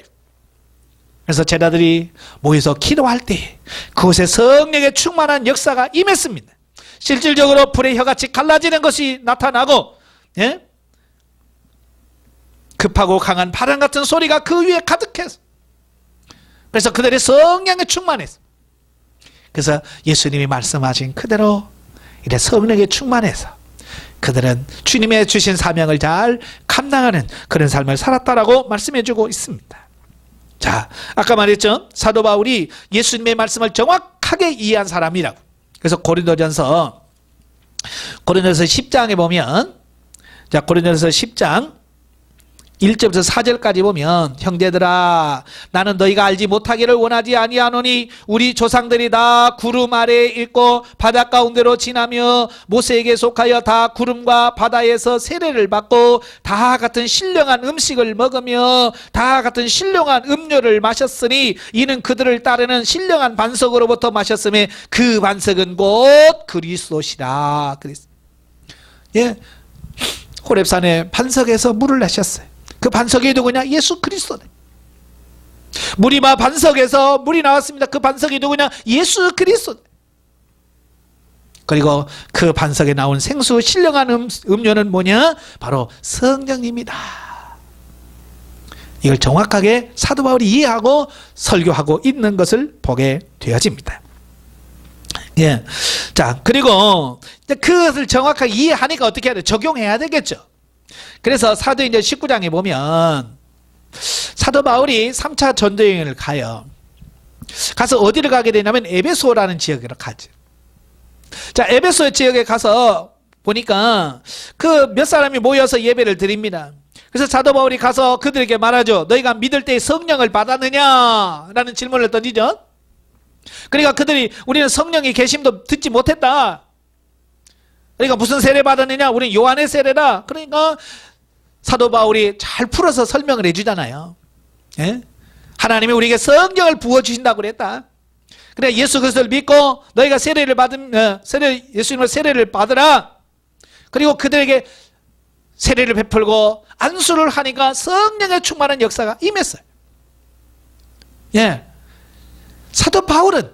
그래서 제자들이 모여서 기도할 때 그곳에 성령의 충만한 역사가 임했습니다. 실질적으로 불의 혀같이 갈라지는 것이 나타나고, 예? 급하고 강한 바람 같은 소리가 그 위에 가득해서, 그래서 그들의 성령에 충만해서, 그래서 예수님이 말씀하신 그대로 이래 성령에 충만해서 그들은 주님의 주신 사명을 잘 감당하는 그런 삶을 살았다라고 말씀해주고 있습니다. 자, 아까 말했죠. 사도 바울이 예수님의 말씀을 정확하게 이해한 사람이라고. 그래서 고린도전서 10장에 보면, 자, 고린도전서 10장 1절부터 4절까지 보면, 형제들아 나는 너희가 알지 못하기를 원하지 아니하노니 우리 조상들이 다 구름 아래에 있고 바다 가운데로 지나며 모세에게 속하여 다 구름과 바다에서 세례를 받고 다 같은 신령한 음식을 먹으며 다 같은 신령한 음료를 마셨으니 이는 그들을 따르는 신령한 반석으로부터 마셨음에 그 반석은 곧 그리스도시라. 예, 호렙산의 반석에서 물을 내셨어요. 그 반석이 누구냐? 예수 그리스도네. 무리마 반석에서 물이 나왔습니다. 그 반석이 누구냐? 예수 그리스도네. 그리고 그 반석에 나온 생수 신령한 음료는 뭐냐? 바로 성령입니다. 이걸 정확하게 사도 바울이 이해하고 설교하고 있는 것을 보게 되어집니다. 예. 자, 그리고 그것을 정확하게 이해하니까 어떻게 해야 돼? 적용해야 되겠죠. 그래서 사도행전 19장에 보면 사도 바울이 3차 전도여행을 가요. 가서 어디를 가게 되냐면 에베소라는 지역으로 가죠. 자, 에베소 지역에 가서 보니까 그 몇 사람이 모여서 예배를 드립니다. 그래서 사도 바울이 가서 그들에게 말하죠. 너희가 믿을 때 성령을 받았느냐? 라는 질문을 던지죠. 그러니까 그들이 우리는 성령의 계심도 듣지 못했다. 그러니까 무슨 세례 받았느냐? 우리는 요한의 세례다. 그러니까 사도 바울이 잘 풀어서 설명을 해주잖아요. 예? 하나님이 우리에게 성령을 부어주신다고 그랬다. 그래, 예수 그리스도를 믿고 너희가 세례를 받으면 예수님의 세례를 받으라. 그리고 그들에게 세례를 베풀고 안수를 하니까 성령의 충만한 역사가 임했어요. 예. 사도 바울은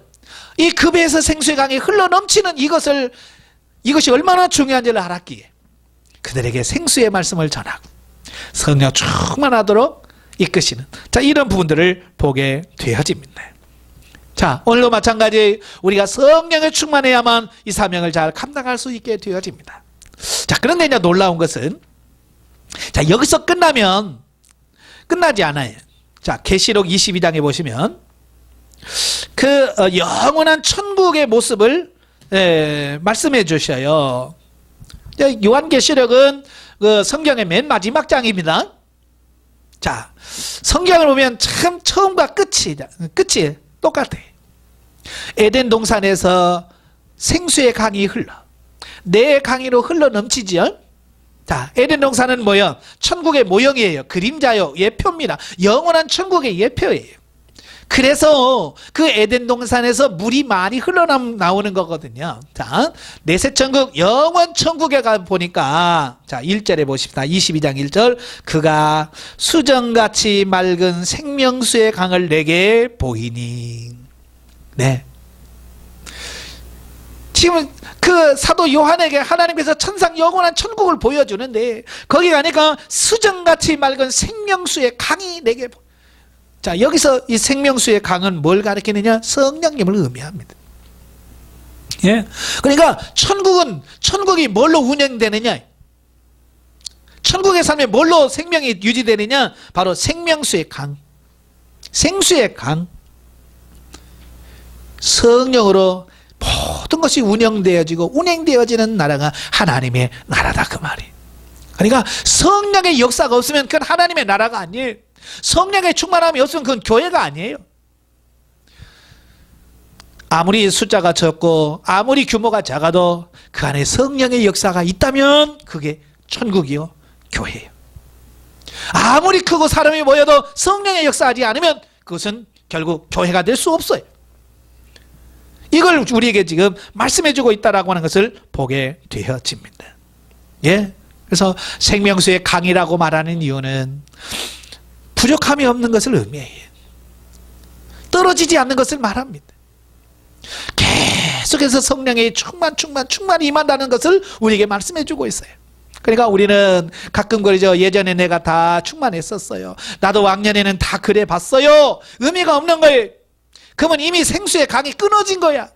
이 급에서 생수의 강이 흘러넘치는 이것이 얼마나 중요한지를 알았기에 그들에게 생수의 말씀을 전하고 성령 충만하도록 이끄시는, 자, 이런 부분들을 보게 되어집니다. 자, 오늘도 마찬가지 우리가 성령에 충만해야만 이 사명을 잘 감당할 수 있게 되어집니다. 자, 그런데 이제 놀라운 것은, 자, 여기서 끝나면 끝나지 않아요. 자, 계시록 22장에 보시면 그 영원한 천국의 모습을 말씀해 주셔요. 요한계시록은 그 성경의 맨 마지막 장입니다. 자, 성경을 보면 참 처음과 끝이 똑같아요. 에덴 동산에서 생수의 강이 흘러 내 강이로 흘러 넘치지요. 자, 에덴 동산은 뭐요? 천국의 모형이에요. 그림자요. 예표입니다. 영원한 천국의 예표예요. 그래서 그 에덴 동산에서 물이 많이 흘러나오는 거거든요. 자, 내세천국 영원 천국에 가 보니까, 자, 1절에 보십시다. 22장 1절. 그가 수정같이 맑은 생명수의 강을 내게 보이니. 네. 지금 그 사도 요한에게 하나님께서 천상 영원한 천국을 보여주는데 거기 가니까 수정같이 맑은 생명수의 강이 내게 자, 여기서 이 생명수의 강은 뭘 가리키느냐? 성령님을 의미합니다. 예. 그러니까 천국이 뭘로 운영되느냐? 천국의 삶에 뭘로 생명이 유지되느냐? 바로 생명수의 강, 생수의 강, 성령으로 모든 것이 운행되어지는 나라가 하나님의 나라다 그 말이. 그러니까 성령의 역사가 없으면 그건 하나님의 나라가 아니에요. 성령의 충만함이 없으면 그건 교회가 아니에요. 아무리 숫자가 적고 아무리 규모가 작아도 그 안에 성령의 역사가 있다면 그게 천국이요 교회예요. 아무리 크고 사람이 모여도 성령의 역사하지 않으면 그것은 결국 교회가 될 수 없어요. 이걸 우리에게 지금 말씀해주고 있다라고 하는 것을 보게 되어집니다. 예, 그래서 생명수의 강이라고 말하는 이유는 부족함이 없는 것을 의미해요. 떨어지지 않는 것을 말합니다. 계속해서 성령의 충만 임한다는 것을 우리에게 말씀해주고 있어요. 그러니까 우리는 가끔 그러죠. 예전에 내가 다 충만했었어요. 나도 왕년에는 다 그래 봤어요. 의미가 없는 거예요. 그러면 이미 생수의 강이 끊어진 거야.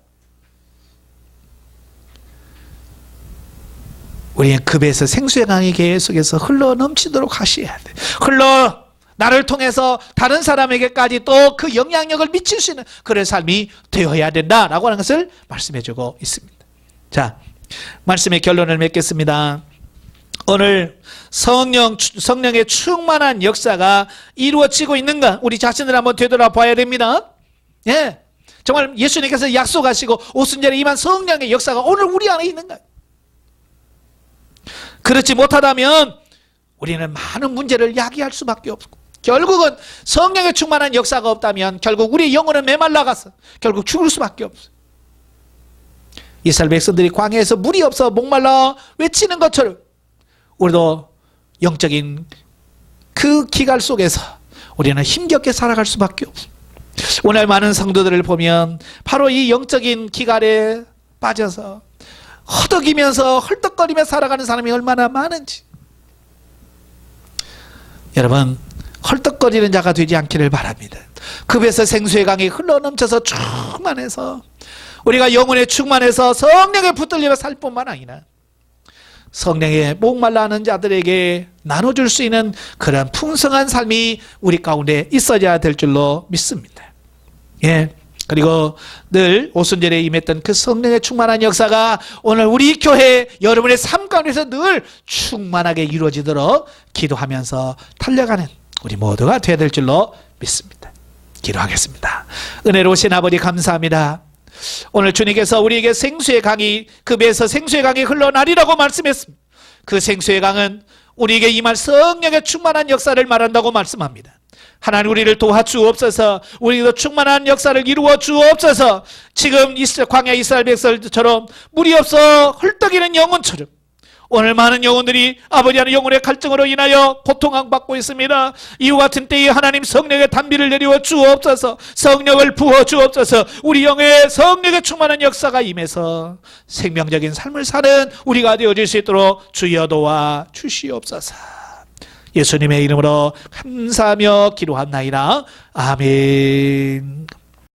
우리는 그 배에서 생수의 강이 계속해서 흘러 넘치도록 하셔야 돼. 나를 통해서 다른 사람에게까지 또 그 영향력을 미칠 수 있는 그런 삶이 되어야 된다라고 하는 것을 말씀해주고 있습니다. 자, 말씀의 결론을 맺겠습니다. 오늘 성령의 충만한 역사가 이루어지고 있는가? 우리 자신을 한번 되돌아봐야 됩니다. 예, 정말 예수님께서 약속하시고 오순절에 임한 성령의 역사가 오늘 우리 안에 있는가? 그렇지 못하다면 우리는 많은 문제를 야기할 수밖에 없고 결국은 성령의 충만한 역사가 없다면 결국 우리의 영혼은 메말라가서 결국 죽을 수밖에 없어요. 이스라엘 백성들이 광야에서 물이 없어 목말라 외치는 것처럼 우리도 영적인 그 기갈 속에서 우리는 힘겹게 살아갈 수밖에 없어요. 오늘 많은 성도들을 보면 바로 이 영적인 기갈에 빠져서 허덕이면서 헐떡거리며 살아가는 사람이 얼마나 많은지. 여러분, 헐떡거리는 자가 되지 않기를 바랍니다. 급에서 생수의 강이 흘러넘쳐서 충만해서 우리가 영혼에 충만해서 성령에 붙들려 살 뿐만 아니라 성령에 목말라하는 자들에게 나눠줄 수 있는 그런 풍성한 삶이 우리 가운데 있어야 될 줄로 믿습니다. 예. 그리고 늘 오순절에 임했던 그 성령의 충만한 역사가 오늘 우리 교회 여러분의 삶 가운데서 늘 충만하게 이루어지도록 기도하면서 달려가는 우리 모두가 되어야 될 줄로 믿습니다. 기도하겠습니다. 은혜로우신 아버지 감사합니다. 오늘 주님께서 우리에게 생수의 강이 그 배에서 생수의 강이 흘러나리라고 말씀했습니다. 그 생수의 강은 우리에게 임할 성령의 충만한 역사를 말한다고 말씀합니다. 하나님 우리를 도와주옵소서. 우리도 충만한 역사를 이루어 주옵소서. 지금 광야 이스라엘 백성들처럼 물이 없어 헐떡이는 영혼처럼 오늘 많은 영혼들이 아버지 하나님 영혼의 갈증으로 인하여 고통받고 있습니다. 이와 같은 때에 하나님 성령의 단비를 내리워 주옵소서. 성령을 부어 주옵소서. 우리 영의 성령의 충만한 역사가 임해서 생명적인 삶을 사는 우리가 되어질 수 있도록 주여 도와 주시옵소서. 예수님의 이름으로 감사하며 기도합나이다. 아멘.